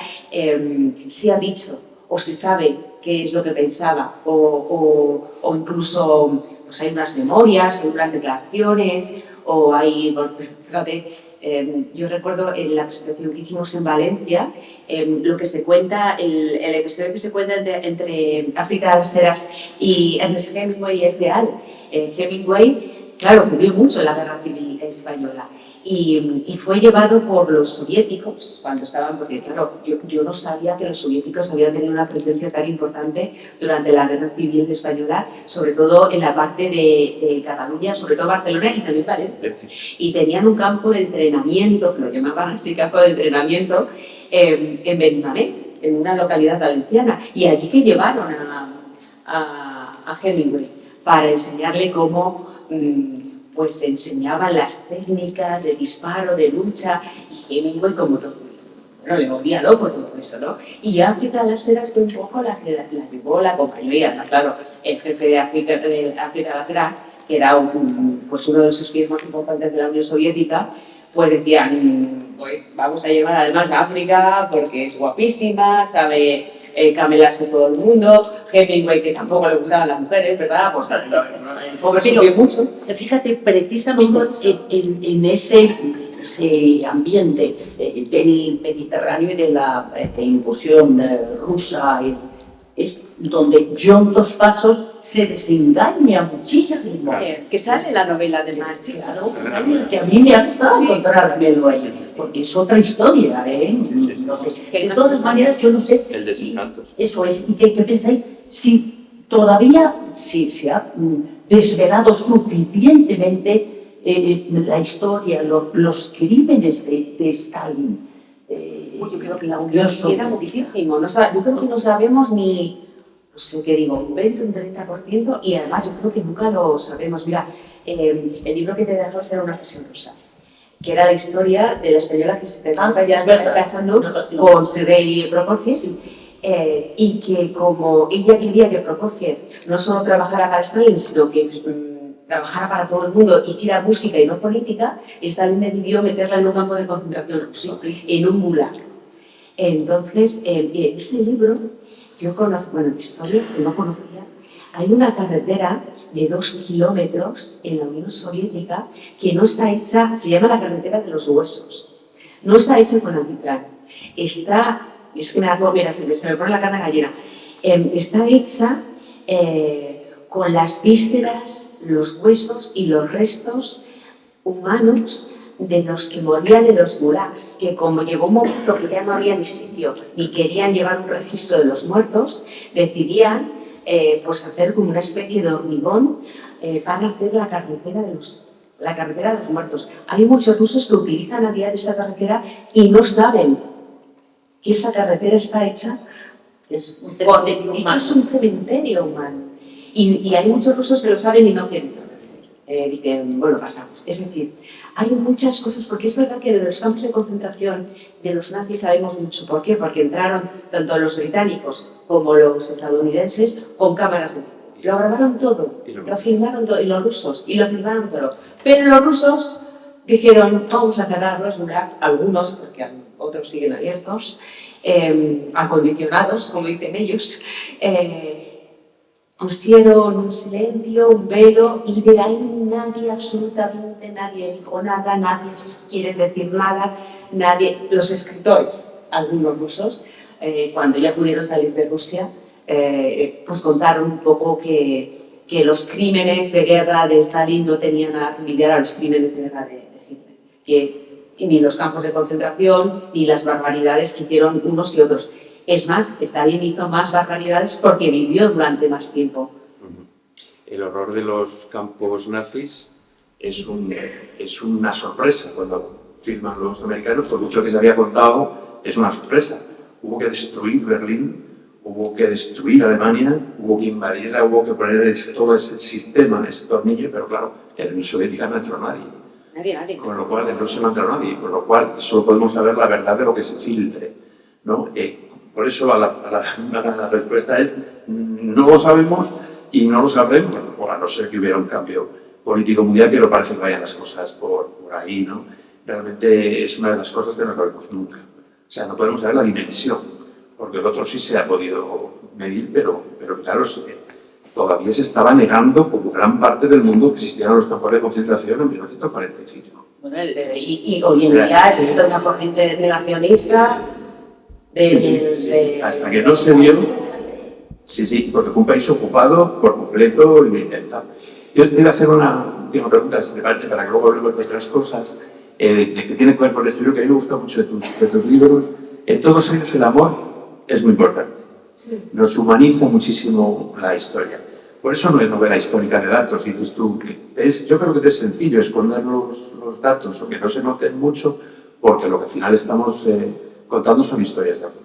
se ha dicho o se sabe qué es lo que pensaba, o incluso pues hay unas memorias, hay unas declaraciones, o hay, bueno, pues, fíjate, yo recuerdo en la presentación que hicimos en Valencia, lo que se cuenta, el episodio que se cuenta entre África de las Heras y Ernest Hemingway es real. Hemingway, claro, murió mucho en la Guerra Civil Española y fue llevado por los soviéticos cuando estaban, porque claro, yo no sabía que los soviéticos habían tenido una presencia tan importante durante la Guerra Civil Española, sobre todo en la parte de Cataluña, sobre todo Barcelona y también Valencia. Y tenían un campo de entrenamiento, que lo llamaban así, campo de entrenamiento, en Benimàmet, en una localidad valenciana, y allí que llevaron a Hemingway para enseñarle cómo pues enseñaban las técnicas de disparo, de lucha, y Hemingway como todo. Bueno, le volvía loco todo eso, ¿no? Y África de las Heras fue un poco la que la llevó, la acompañó, claro, el jefe de África de las Heras, que era pues uno de los espías más importantes de la Unión Soviética, pues decían, pues vamos a llevar además a África porque es guapísima, sabe camelarse todo el mundo, Hemingway, que tampoco le gustaban las mujeres, ¿verdad? Pues el pobre sufrió mucho. Fíjate, precisamente en ese ambiente del Mediterráneo y de la incursión rusa, es donde John Dos Passos se desengaña muchísimo. Que sale en la novela además, sí, claro, que a mí me ha gustado encontrármelo ahí, porque es otra historia, no sé. De todas maneras, yo no sé. El desencanto. Eso es. ¿Y qué pensáis? Si todavía se ha desvelado suficientemente la historia, los crímenes de Stalin. Yo creo que la Unión queda muchísimo. Yo creo que no sabemos ni, no sé qué digo, un 20, un 30%, y además yo creo que nunca lo sabremos. Mira, el libro que te dejaba era Una pasión rusa, que era la historia de la española que se terminaba ya casando con Sergei Prokofiev, y que como ella quería que Prokofiev no solo trabajara para Stalin, sino que trabajara para todo el mundo, hiciera música y no política, Stalin decidió meterla en un campo de concentración ruso, en un gulag. Entonces, ese libro, yo conozco, bueno, historias que no conocía. Hay una carretera de 2 kilómetros en la Unión Soviética que no está hecha, se llama la carretera de los huesos. No está hecha con alquitrán. Está, es que me da, mira, se me pone la carne gallina. Está hecha con las vísceras, los huesos y los restos humanos de los que morían en los gulags, que como llegó un momento que ya no había ni sitio ni querían llevar un registro de los muertos, decidían pues hacer como una especie de hormigón para hacer la carretera de los muertos. Hay muchos rusos que utilizan a diario esa carretera y no saben que esa carretera está hecha es un cementerio humano. Y hay muchos rusos que lo saben y no quieren saber. Dicen, bueno, pasamos. Es decir, hay muchas cosas, porque es verdad que de los campos de concentración de los nazis sabemos mucho. ¿Por qué? Porque entraron tanto los británicos como los estadounidenses con cámaras de vídeo. Lo grabaron todo, lo filmaron todo, y los rusos, y lo filmaron todo. Pero los rusos dijeron, vamos a cerrar los gulags, algunos, porque otros siguen abiertos, acondicionados, como dicen ellos, pusieron un silencio, un velo, y de ahí nadie, absolutamente nadie dijo nada, nadie quiere decir nada, nadie, los escritores, algunos rusos, cuando ya pudieron salir de Rusia, pues contaron un poco que los crímenes de guerra de Stalin no tenían nada que envidiar a los crímenes de guerra de Hitler, que ni los campos de concentración, ni las barbaridades que hicieron unos y otros. Es más, Stalin hizo más barbaridades porque vivió durante más tiempo. El horror de los campos nazis es una sorpresa cuando filman los americanos, por mucho que se había contado, es una sorpresa. Hubo que destruir Berlín, hubo que destruir Alemania, hubo que invadirla, hubo que poner todo ese sistema, ese tornillo, pero claro, en la Unión Soviética no entró nadie. Nadie. Con lo cual, en Rusia no entró nadie, con lo cual solo podemos saber la verdad de lo que se filtre, ¿no? Por eso la respuesta es no lo sabemos y no lo sabremos, a no ser que hubiera un cambio político mundial, que no parece que vayan las cosas por ahí, ¿no? Realmente es una de las cosas que no sabemos nunca. O sea, no podemos saber la dimensión, porque el otro sí se ha podido medir, pero claro, todavía se estaba negando como gran parte del mundo que existían los campos de concentración en 1945. Bueno, y hoy en día existe una corriente negacionista hasta que no se vio, sí, porque fue un país ocupado por completo y intentado. Yo te iba a hacer una última pregunta, si te parece, para que luego hablemos de otras cosas, que tiene que ver con el estudio que a mí me gusta mucho de tus libros. En todos ellos el amor es muy importante. Nos humaniza muchísimo la historia. Por eso no es novela histórica de datos, dices tú. Yo creo que es sencillo esconder los datos o que no se noten mucho, porque lo que al final estamos contando son historias de amor.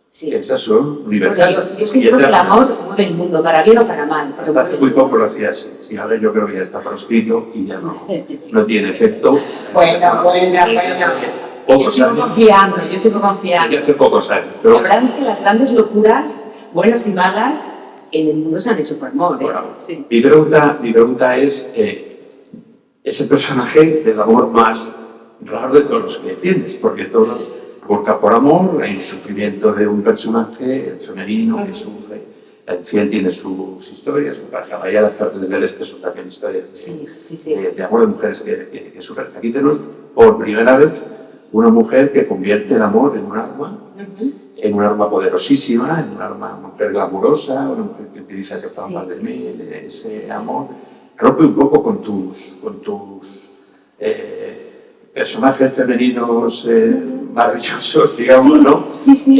Sí. Esas son universales. Yo sí creo que el amor mueve el mundo, para bien o para mal. Hasta hace muy poco lo hacía así. Sí, ahora yo creo que ya está proscrito y ya no tiene efecto. Bueno. Yo sigo confiando. Hay que hacer pocos años. La verdad es que las grandes locuras, buenas y malas, en el mundo se han hecho por amor. Bueno, Sí. mi pregunta es, ese personaje del amor más raro de todos los que tienes, porque todos buscan por amor, el sufrimiento de un personaje, el femenino que sufre, la infiel tiene sus historias, su pareja, vaya las partes del este son también historias de amor de mujeres que sufren. Aquí tenemos por primera vez una mujer que convierte el amor en un arma poderosísima, en una mujer glamurosa, una mujer que utiliza que para más de mí, ese amor rompe un poco con tus personajes femeninos maravillosos, digamos, ¿no? Sí.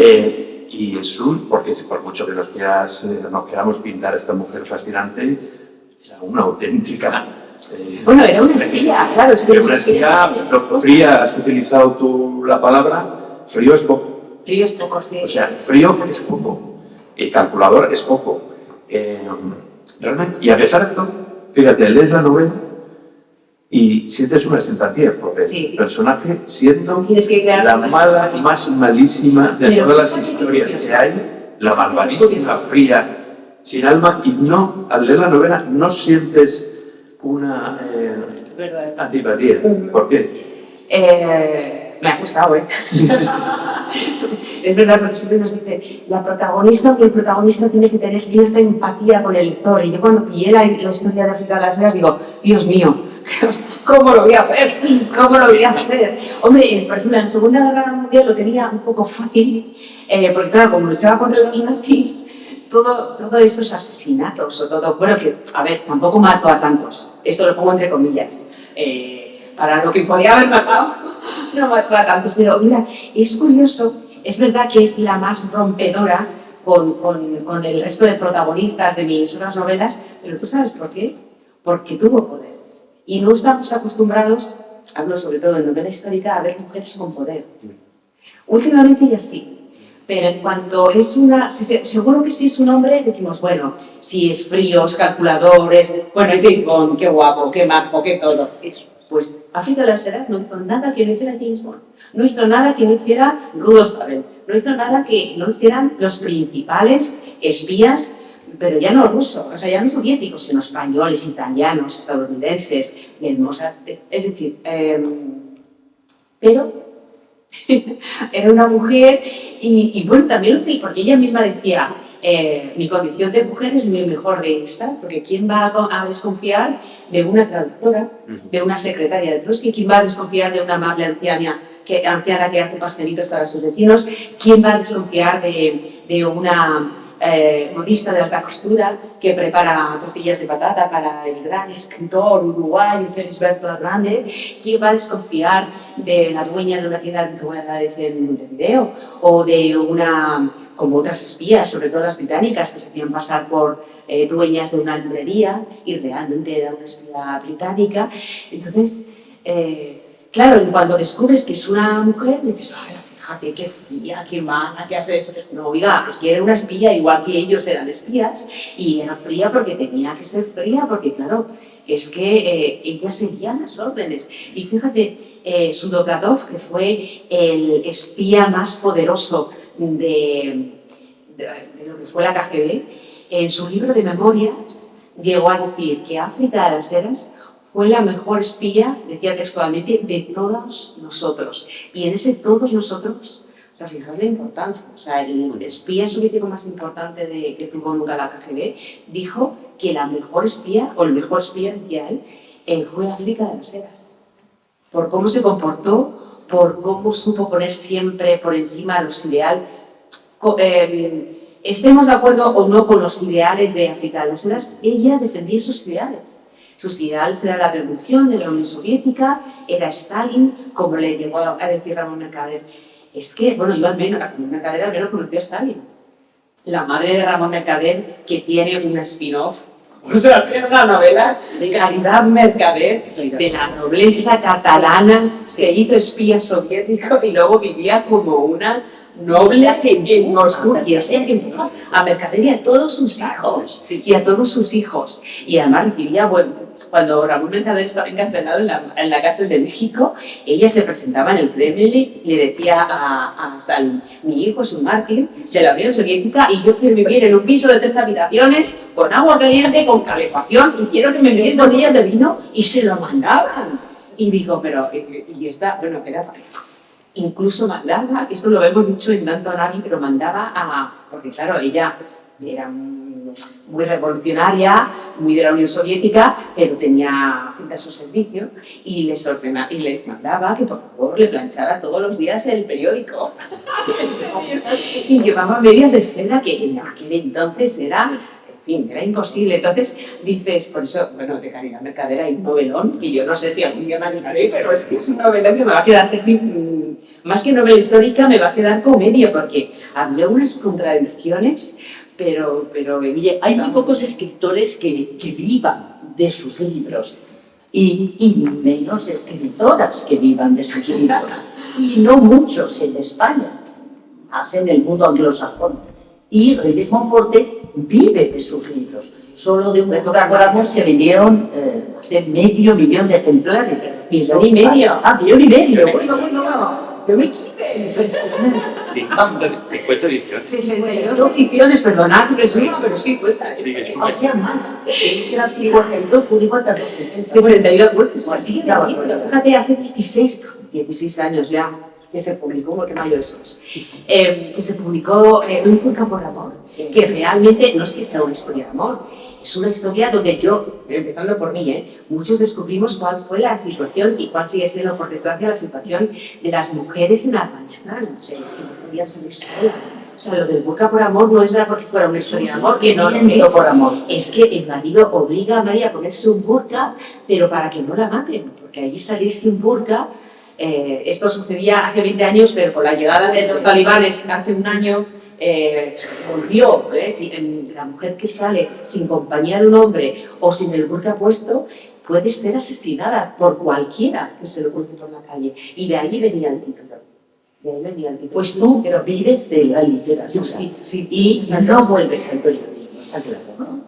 Y es porque por mucho que nos queramos pintar a esta mujer fascinante, era una auténtica... Bueno, era una espía, claro. Es que era una espía, fría, has utilizado tú la palabra, frío es poco. Frío es poco, sí. O sea, frío es poco, el calculador es poco. Realmente, y a pesar de todo, fíjate, lees la novela y sientes una simpatía por el personaje, siendo la mala y más malísima de todas las historias que hay, la malvadísima, fría, sin alma, y no, al leer la novela no sientes una antipatía. ¿Por qué? Me ha gustado, Es verdad, porque siempre nos dice el protagonista tiene que tener cierta empatía con el lector. Y yo cuando pillé la historia de África de las Vegas digo, Dios mío, ¿cómo lo voy a hacer? Hombre, por ejemplo, en la Segunda Guerra Mundial lo tenía un poco fácil, porque claro, como luchaba contra los nazis, todo esos asesinatos o todo, bueno, que, a ver, tampoco mató a tantos, esto lo pongo entre comillas, para lo que podía haber matado, no mató a tantos, pero mira, es curioso, es verdad que es la más rompedora con el resto de protagonistas de mis otras novelas, pero ¿tú sabes por qué? Porque tuvo poder. Y no estamos acostumbrados, hablo sobre todo en novela histórica, a ver mujeres con poder. Últimamente ya sí. Pero en cuanto es seguro que si es un hombre, decimos, bueno, si es frío, es calculador, bueno, es James Bond, qué guapo, qué majo, qué todo. Pues África de las Heras no hizo nada que no hiciera James Bond, no hizo nada que no hiciera Rudolf Abel, no hizo nada que no hicieran los principales espías, pero ya no rusos, o sea, ya no soviéticos, sino españoles, italianos, estadounidenses, del Mossad, es decir, pero era una mujer y bueno, también porque ella misma decía, mi condición de mujer es mi mejor de esta, porque ¿quién va a desconfiar de una traductora, de una secretaria de Trotsky? ¿Quién va a desconfiar de una amable anciana que hace pastelitos para sus vecinos? ¿Quién va a desconfiar de una modista de alta costura que prepara tortillas de patata para el gran escritor uruguayo Felisberto Hernández? ¿Quién va a desconfiar de la dueña de una tienda de antigüedades en Montevideo? O de una, como otras espías, sobre todo las británicas, que se hacían pasar por dueñas de una librería y realmente era una espía británica. Entonces, claro, cuando descubres que es una mujer, dices, ay, fíjate, qué fría, qué mala, qué hace eso. No, oiga, es que era una espía igual que ellos eran espías, y era fría porque tenía que ser fría, porque claro, es que ella seguía las órdenes. Y fíjate, Sudoplatov, que fue el espía más poderoso de lo que fue la KGB, en su libro de memorias llegó a decir que África de las Heras fue la mejor espía, decía textualmente, de todos nosotros. Y en ese todos nosotros, o sea, fijaos la importancia, o sea, el espía soviético más importante que tuvo nunca la KGB dijo que la mejor espía, o el mejor espía, decía él, fue África de las Heras. Por cómo se comportó, por cómo supo poner siempre por encima los ideales. Estemos de acuerdo o no con los ideales de África de las Heras, ella defendía esos ideales. Sus ideales eran la revolución de la Unión Soviética, era Stalin, como le llegó a decir Ramón Mercader. Es que, bueno, yo al menos, Ramón Mercader al menos conocí a Stalin. La madre de Ramón Mercader, que tiene un spin-off, o sea, tiene una novela de Caridad Mercader, de la nobleza catalana, se hizo espía soviético y luego vivía como una noble en Moscú, y a Mercader y a todos sus hijos, y además recibía, bueno, cuando Ramón Mercader estaba encarcelado en la cárcel de México, ella se presentaba en el Kremlin y le decía a Stalin, mi hijo es un mártir de la Unión Soviética y yo quiero vivir en un piso de 3 habitaciones, con agua caliente, con calefacción, y quiero que me envíes botellas de vino, y se lo mandaban. Y digo, pero, y esta, bueno, era incluso mandaba, esto lo vemos mucho en Downton Abbey, pero mandaba porque claro, ella era muy revolucionaria, muy de la Unión Soviética, pero tenía gente a su servicio y les mandaba que por favor le planchara todos los días el periódico. Y llevaba medias de seda que en aquel entonces era, en fin, era imposible. Entonces dices, por eso, bueno, de Caridad Mercader hay un novelón, que yo no sé si algún día me animaré, pero es que es un novelón que me va a quedar casi, más que novela histórica, me va a quedar comedia, porque había unas contradicciones. Pero mire, hay muy pocos escritores que vivan de sus libros y menos escritoras que vivan de sus libros. Y no muchos en España, más en el mundo anglosajón. Y Reyes Monforte vive de sus libros. Solo de un Coca-Cola se vendieron más de 500 000 de ejemplares. ¿1,5 millones? Ah, 1,5 millones. Bueno. ¡No me quites! 50 ediciones. 62 ediciones, perdonad, pero es que cuesta. Sí, es O sea, más. Era 52, 62, bueno, se sigue vendiendo. Fíjate, hace 16 años ya que se publicó, porque mayo somos, que se publicó Un Burka por Amor, que realmente no es que sea una historia de amor, es una historia donde yo, empezando por mí, muchos descubrimos cuál fue la situación y cuál sigue siendo, por desgracia, la situación de las mujeres en Afganistán, o sea, que no podían salir solas. O sea, lo del burka por amor no es porque fuera una historia de amor, que no es por amor. Es que el marido obliga a María a ponerse un burka, pero para que no la maten, porque allí salir sin burka, esto sucedía hace 20 años, pero con la llegada de los talibanes hace un año, volvió, la mujer que sale sin compañía de un hombre o sin el burka puesto puede ser asesinada por cualquiera que se lo cruce por la calle, y de ahí venía el título. Pues tú, pero vives de la literatura. Sí. Y no vuelves al periodismo, está claro, ¿no?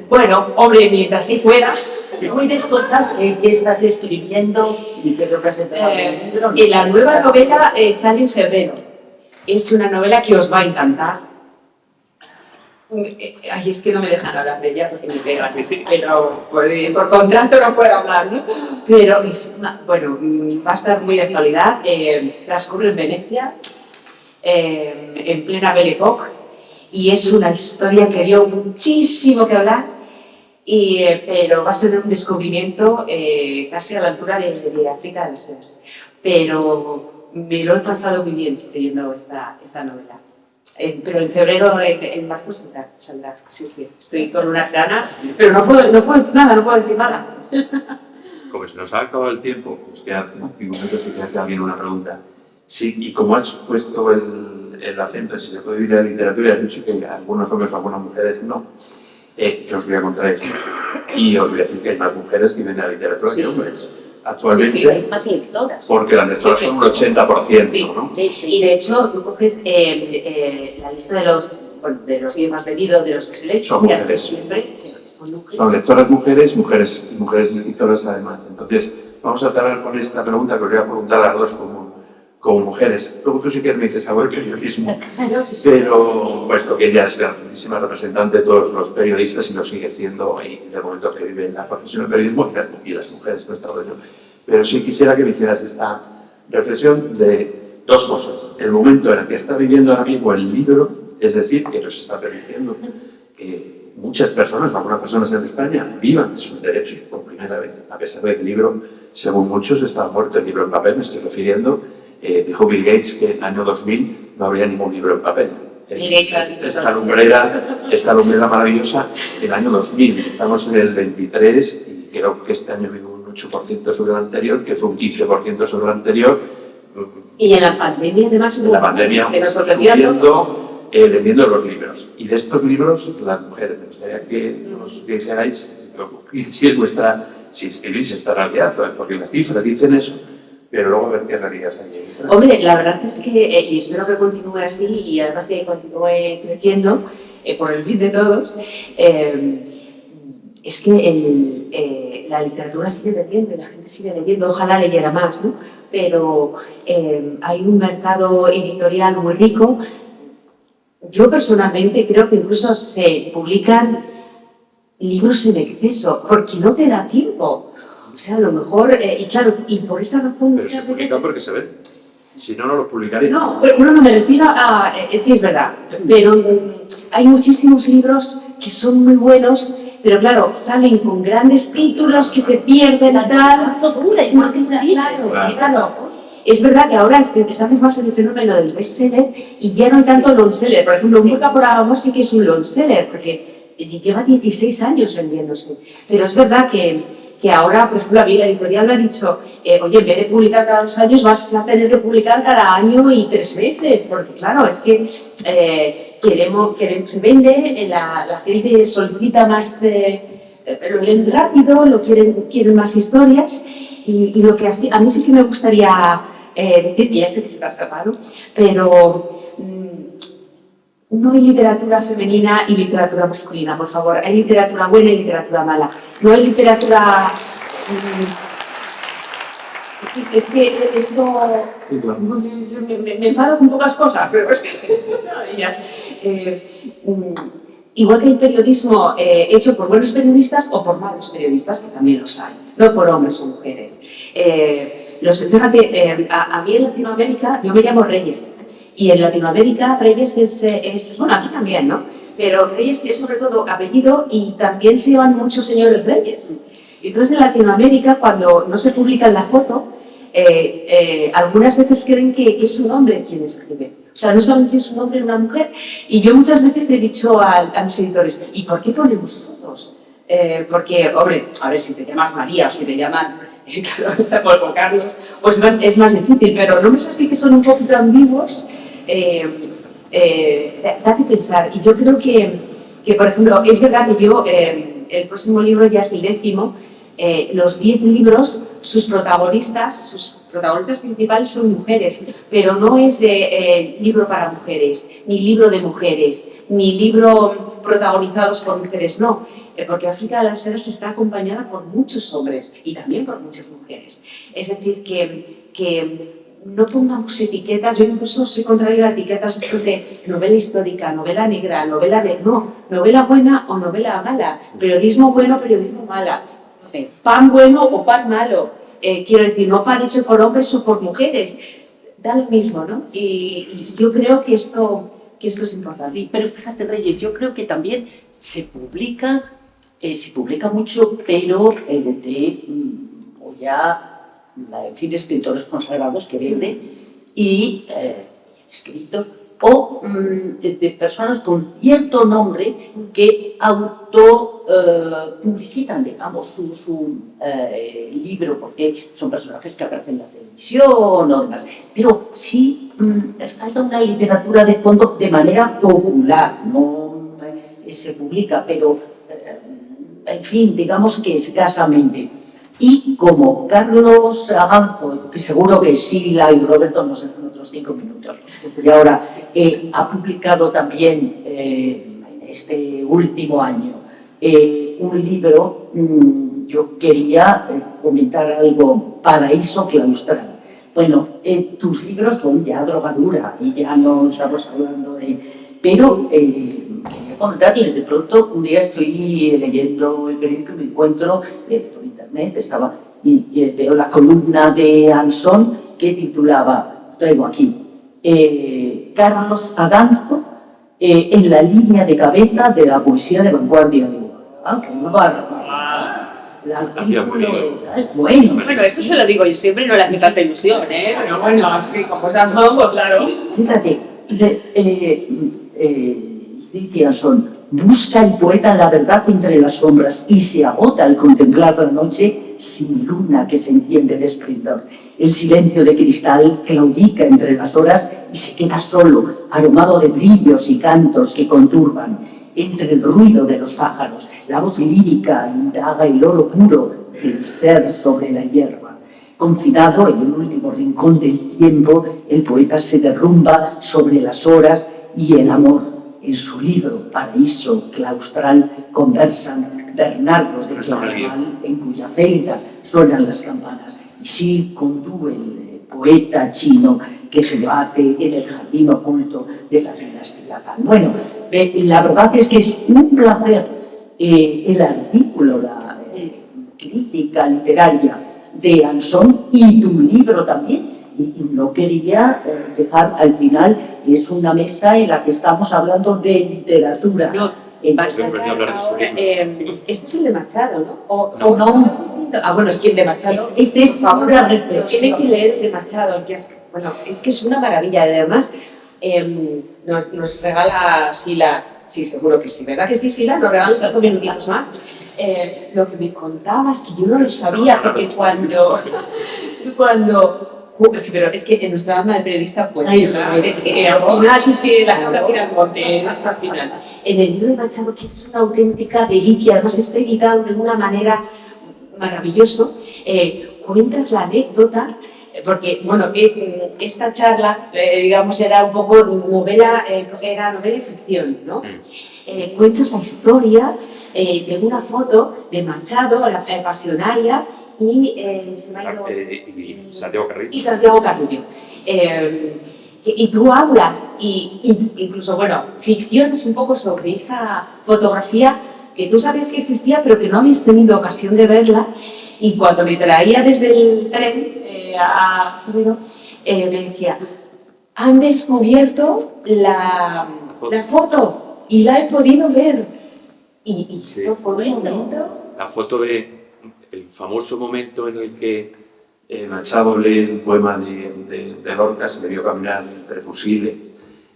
Bueno, hombre, mientras sí pueda. ¿Me puedes contar qué estás escribiendo y qué representa el libro? Y la nueva novela sale en febrero. Es una novela que os va a encantar. Ay, es que no me dejan hablar de ella porque me pegan. Pero por contrato no puedo hablar, ¿no? Pero bueno, va a estar muy de actualidad. Transcurre en Venecia, en plena Belle Époque, y es una historia que dio muchísimo que hablar. Pero va a ser un descubrimiento casi a la altura de África del Sur. Pero me lo he pasado muy bien escribiendo esta novela. Pero en febrero, en marzo saldrá. Sí, estoy con unas ganas, pero no puedo decir nada, no puedo decir nada. Como se nos ha acabado el tiempo, pues quedan 5 minutos y que hace alguien una pregunta. Sí, y como has puesto el acento, si se puede vivir de la literatura, y has dicho que algunos hombres o algunas mujeres no, yo os voy a contradecir. Y os voy a decir que hay más mujeres que viven de la literatura que hombres. Actualmente, Sí, hay más lectoras. porque las lectoras son un 80%, ¿no? Sí. Y de hecho, tú coges la lista de los libros más vendidos, de los que se leen, Son mujeres. siempre Son lectoras mujeres, mujeres lectoras además. Entonces, vamos a cerrar con esta pregunta que os voy a preguntar a las dos como mujeres. Luego tú sí que me dices algo del periodismo, pero puesto que ella es la grandísima representante de todos los periodistas y lo sigue siendo, y del momento que vive en la profesión del periodismo y las mujeres, no está bueno. Pero sí quisiera que me hicieras esta reflexión de dos cosas. El momento en el que está viviendo ahora mismo el libro, es decir, que nos está permitiendo que muchas personas, algunas personas en España, vivan sus derechos por primera vez, a pesar de que el libro, según muchos, está muerto, el libro en papel, me estoy refiriendo. Dijo Bill Gates que en el año 2000 no habría ningún libro en papel. Esta lumbrera maravillosa, el año 2000. Estamos en el 23 y creo que este año ha habido un 8% sobre el anterior, que fue un 15% sobre el anterior. Y en la pandemia, además, en la pandemia, vendiendo los libros. Y de estos libros, las mujeres, me gustaría que nos dijerais si escribís esta realidad, porque las cifras dicen eso. Pero luego a ver qué realidad hay. Hombre, la verdad es que, y espero que continúe así, y además que continúe creciendo, por el bien de todos, es que la literatura sigue vendiendo, la gente sigue vendiendo, ojalá leyera más, ¿no? Pero hay un mercado editorial muy rico. Yo personalmente creo que incluso se publican libros en exceso, porque no te da tiempo. O sea, a lo mejor, y claro, y por esa razón pero muchas se veces... publican porque se ven. Si no, no los publicaría. No, pero no me refiero a... sí, es verdad, pero hay muchísimos libros que son muy buenos, pero claro, salen con grandes títulos que se pierden y tal. Claro. Es verdad que ahora estamos más en el fenómeno del bestseller y ya no hay tanto long seller. Por ejemplo, Burka por Amor sí que es un long seller, porque lleva 16 años vendiéndose. Pero es verdad que ahora, por ejemplo, a mí la editorial me ha dicho, oye, en vez de publicar cada 2 años, vas a tener que publicar cada año y 3 meses, porque claro, es que se vende, la gente solicita más, lo leen rápido, quieren más historias, y lo que a mí sí que me gustaría decir, que ya sé que se te ha escapado, pero no hay literatura femenina y literatura masculina, por favor. Hay literatura buena y literatura mala. No hay literatura... Es que esto... Sí, claro. Me enfado con pocas cosas, pero es que... igual que hay periodismo hecho por buenos periodistas o por malos periodistas, que también los hay. No por hombres o mujeres. Fíjate, a mí en Latinoamérica, yo me llamo Reyes. Y en Latinoamérica Reyes es... Bueno, aquí también, ¿no? Pero Reyes es sobre todo apellido y también se llaman muchos señores Reyes. Entonces en Latinoamérica, cuando no se publica en la foto, algunas veces creen que es un hombre quien escribe. O sea, no saben si es un hombre o una mujer. Y yo muchas veces he dicho a mis editores, ¿y por qué ponemos fotos? Porque, hombre, a ver, si te llamas María o si te llamas... Juan Carlos, pues es más difícil, pero nombres así que son un poquito ambiguos, da que pensar. Y yo creo que, por ejemplo, es verdad que yo, el próximo libro ya es el 10º, los 10 libros, sus protagonistas principales son mujeres, pero no es libro para mujeres, ni libro de mujeres, ni libro protagonizados por mujeres, no, porque África de las Heras está acompañada por muchos hombres y también por muchas mujeres. Es decir, que no pongamos etiquetas, yo incluso soy contraria a etiquetas de novela histórica, novela negra, novela buena o novela mala, periodismo bueno, periodismo mala, pan bueno o pan malo, quiero decir, no pan hecho por hombres o por mujeres, da lo mismo, ¿no? Y yo creo que esto es importante. Sí, pero fíjate, Reyes, yo creo que también se publica mucho, pero en fin, de escritores consagrados que venden y escritos, o de personas con cierto nombre que publicitan, digamos, su libro, porque son personajes que aparecen en la televisión o demás. Pero sí falta una literatura de fondo de manera popular, no se publica, pero en fin, digamos que escasamente. Y como Carlos Aganzo, que seguro que Sila y Roberto nos dejan otros 5 minutos, y ahora ha publicado también en este último año un libro, yo quería comentar algo, Paraíso Claustral. Bueno, tus libros son ya drogadura y ya no estamos hablando de... Pero quería comentarles, de pronto un día estoy leyendo el periódico y me encuentro por internet, y veo la columna de Anson que titulaba, traigo aquí, Carlos Aganzo en la línea de cabeza de la poesía de vanguardia. ¡Qué Bueno, eso se lo digo yo siempre y no le hace tanta ilusión, ¿eh? Pero bueno, como cosas son, pues claro. Fíjate, dice Anson, busca el poeta la verdad entre las sombras y se agota al contemplar la noche sin luna que se enciende de esplendor. El silencio de cristal claudica entre las horas y se queda solo, aromado de brillos y cantos que conturban. Entre el ruido de los pájaros, la voz lírica indaga el oro puro del ser sobre la hierba. Confinado en el último rincón del tiempo, el poeta se derrumba sobre las horas y el amor. En su libro Paraíso Claustral conversan Bernardo de Claraval, en cuya celda suenan las campanas, y sí con tú, el poeta chino que se bate en el jardín oculto de la dinastía Tang. Bueno, la verdad es que es un placer el artículo, la crítica literaria de Anson y tu libro también. Y no quería dejar al final, que es una mesa en la que estamos hablando de literatura. No, esto es el de Machado, ¿no? ¿O no? ¿Es distinto? Bueno, es que el de Machado... Este es una reflexión. Tiene que leer el de Machado, que es, bueno, es que es una maravilla. Además, nos regala Sila, sí, seguro que sí, ¿verdad que sí, Sila? Nos regala 5 minutitos más. Lo que me contabas, que yo no lo sabía, porque cuando sí, pero es que en nuestra alma de periodista, pues, es que al final, es que la cabra tira al monte, hasta el final. En el libro de Machado, que es una auténtica delicia, además está editado de una manera maravillosa, cuentas la anécdota, porque, bueno, esta charla, digamos, era un poco novela, era novela y ficción, ¿no? Cuentas la historia de una foto de Machado, la pasionaria, y Santiago Carrillo. Y Santiago Carrillo. Y tú hablas, incluso, bueno, ficciones un poco sobre esa fotografía que tú sabes que existía, pero que no habéis tenido ocasión de verla. Y cuando me traía desde el tren a Febrero, me decía, han descubierto la foto y la he podido ver. Y Sí. eso fue un momento. La foto de el famoso momento en el que Machado lee el poema de Lorca, se le vio caminar entre fusiles.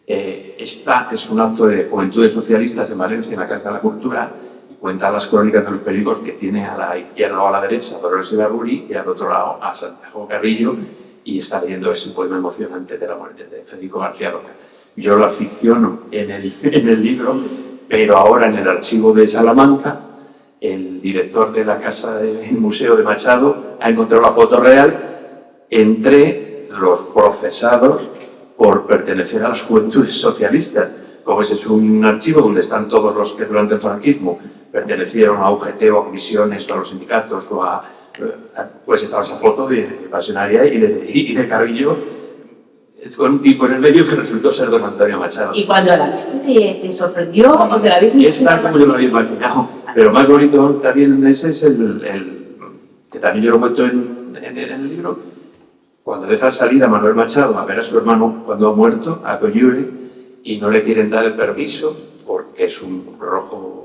Esta es un acto de Juventudes Socialistas en Valencia, en la Casa de la Cultura, y cuenta las crónicas de los periódicos que tiene a la izquierda o a la derecha a Dolores Ibarburu y al otro lado a Santiago Carrillo, y está leyendo ese poema emocionante de la muerte de Federico García Lorca. Yo la ficciono en el libro, pero ahora en el archivo de Salamanca, el director de la casa del Museo de Machado ha encontrado la foto real entre los procesados por pertenecer a las Juventudes Socialistas, como ese es un archivo donde están todos los que durante el franquismo pertenecieron a UGT o a comisiones o a los sindicatos o a... Pues estaba esa foto de Pasionaria y de Carrillo con un tipo en el medio que resultó ser don Antonio Machado. ¿Y cuando la viste te sorprendió o te la viste? Es tal como yo lo había imaginado, pero más bonito también ese es que también yo lo cuento en el libro, cuando deja salir a Manuel Machado a ver a su hermano cuando ha muerto, a Coyure, y no le quieren dar el permiso porque es un rojo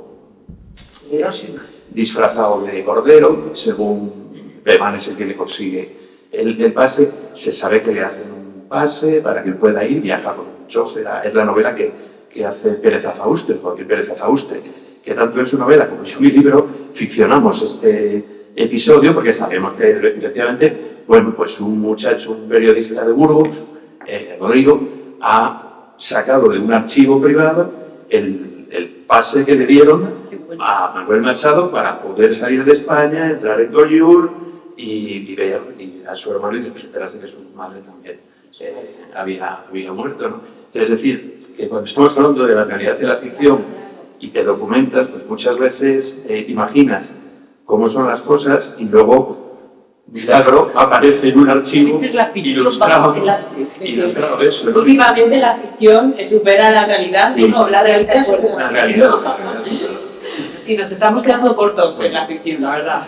disfrazado de cordero, según Bemán es el que le consigue el pase, se sabe que le hacen un pase para que él pueda ir, viaja con un chofer, es la novela que hace Pérez Azaustre, Joaquín Pérez Azaustre, que tanto en su novela como en mi libro ficcionamos este episodio porque sabemos que efectivamente, bueno, pues un muchacho, un periodista de Burgos, Rodrigo, ha sacado de un archivo privado el pase que le dieron a Manuel Machado para poder salir de España, entrar en Collioure y ver a su hermano y enterarse que su madre también había muerto, ¿no? Es decir, que cuando estamos hablando de la realidad de la ficción y te documentas, pues muchas veces imaginas cómo son las cosas y luego, milagro, aparece en un archivo ilustrado eso, ¿no? Últimamente la ficción supera la realidad, Sí. no, la realidad supera La realidad supera. Sí, nos estamos quedando cortos en la ficción, la verdad.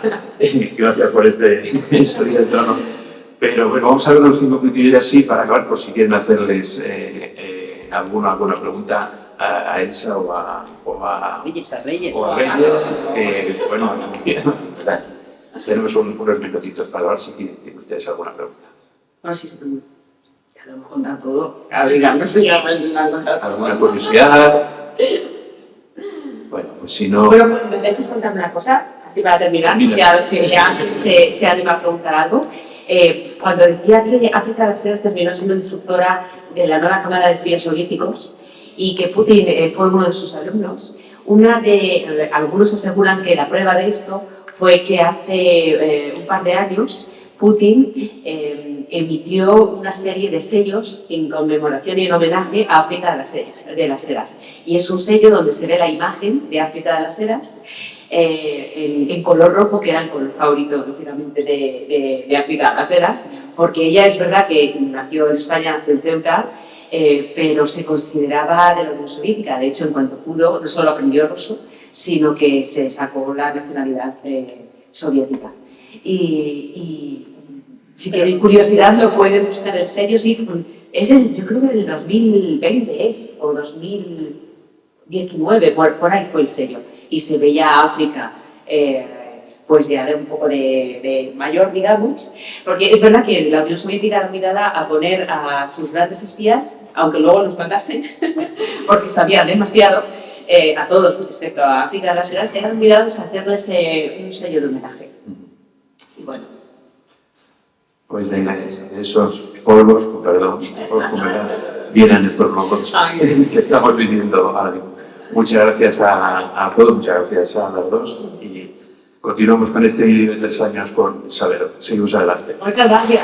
Gracias por salir del trono. Pero bueno, vamos a ver unos 5 minutillos así para acabar, por si quieren hacerles alguna pregunta a Elsa o a Reyes. bueno, tenemos unos minutitos para hablar si tienen ustedes alguna pregunta. No, sí, ya lo hemos contado todo. ¿Alguna curiosidad? Bueno, pues si no... Bueno, ¿me dejas contarme una cosa? Así para terminar, y a ver si ya se anima a preguntar algo. Cuando decía que África de las Sedas terminó siendo instructora de la nueva Cámara de Estudios Soviéticos y que Putin fue uno de sus alumnos, algunos aseguran que la prueba de esto fue que hace un par de años Putin emitió una serie de sellos en conmemoración y en homenaje a África de las Sedas. Y es un sello donde se ve la imagen de África de las Sedas en color rojo, que era el color favorito, lógicamente, de África de las Sedas, porque ella es verdad que nació en España, en Ceuta, pero se consideraba de la Unión Soviética. De hecho, en cuanto pudo, no solo aprendió ruso, sino que se sacó la nacionalidad soviética. Y si tienen curiosidad, lo pueden buscar en serio. Sí, yo creo que del 2020 o 2019, por ahí fue el sello. Y se veía África, pues ya de un poco de mayor, digamos, porque es verdad que la Unión Soviética era mirada a poner a sus grandes espías, aunque luego los matasen, porque sabían demasiado, a todos, excepto a África de las Sedas, eran mirados a hacerles un sello de homenaje. Y bueno. Pues venga, esos polvos, perdón, vienen estos locos que estamos viviendo ahora mismo. Muchas gracias a todos, muchas gracias a las dos y continuamos con este vídeo de 3 años con Sabero. Seguimos adelante. Muchas gracias.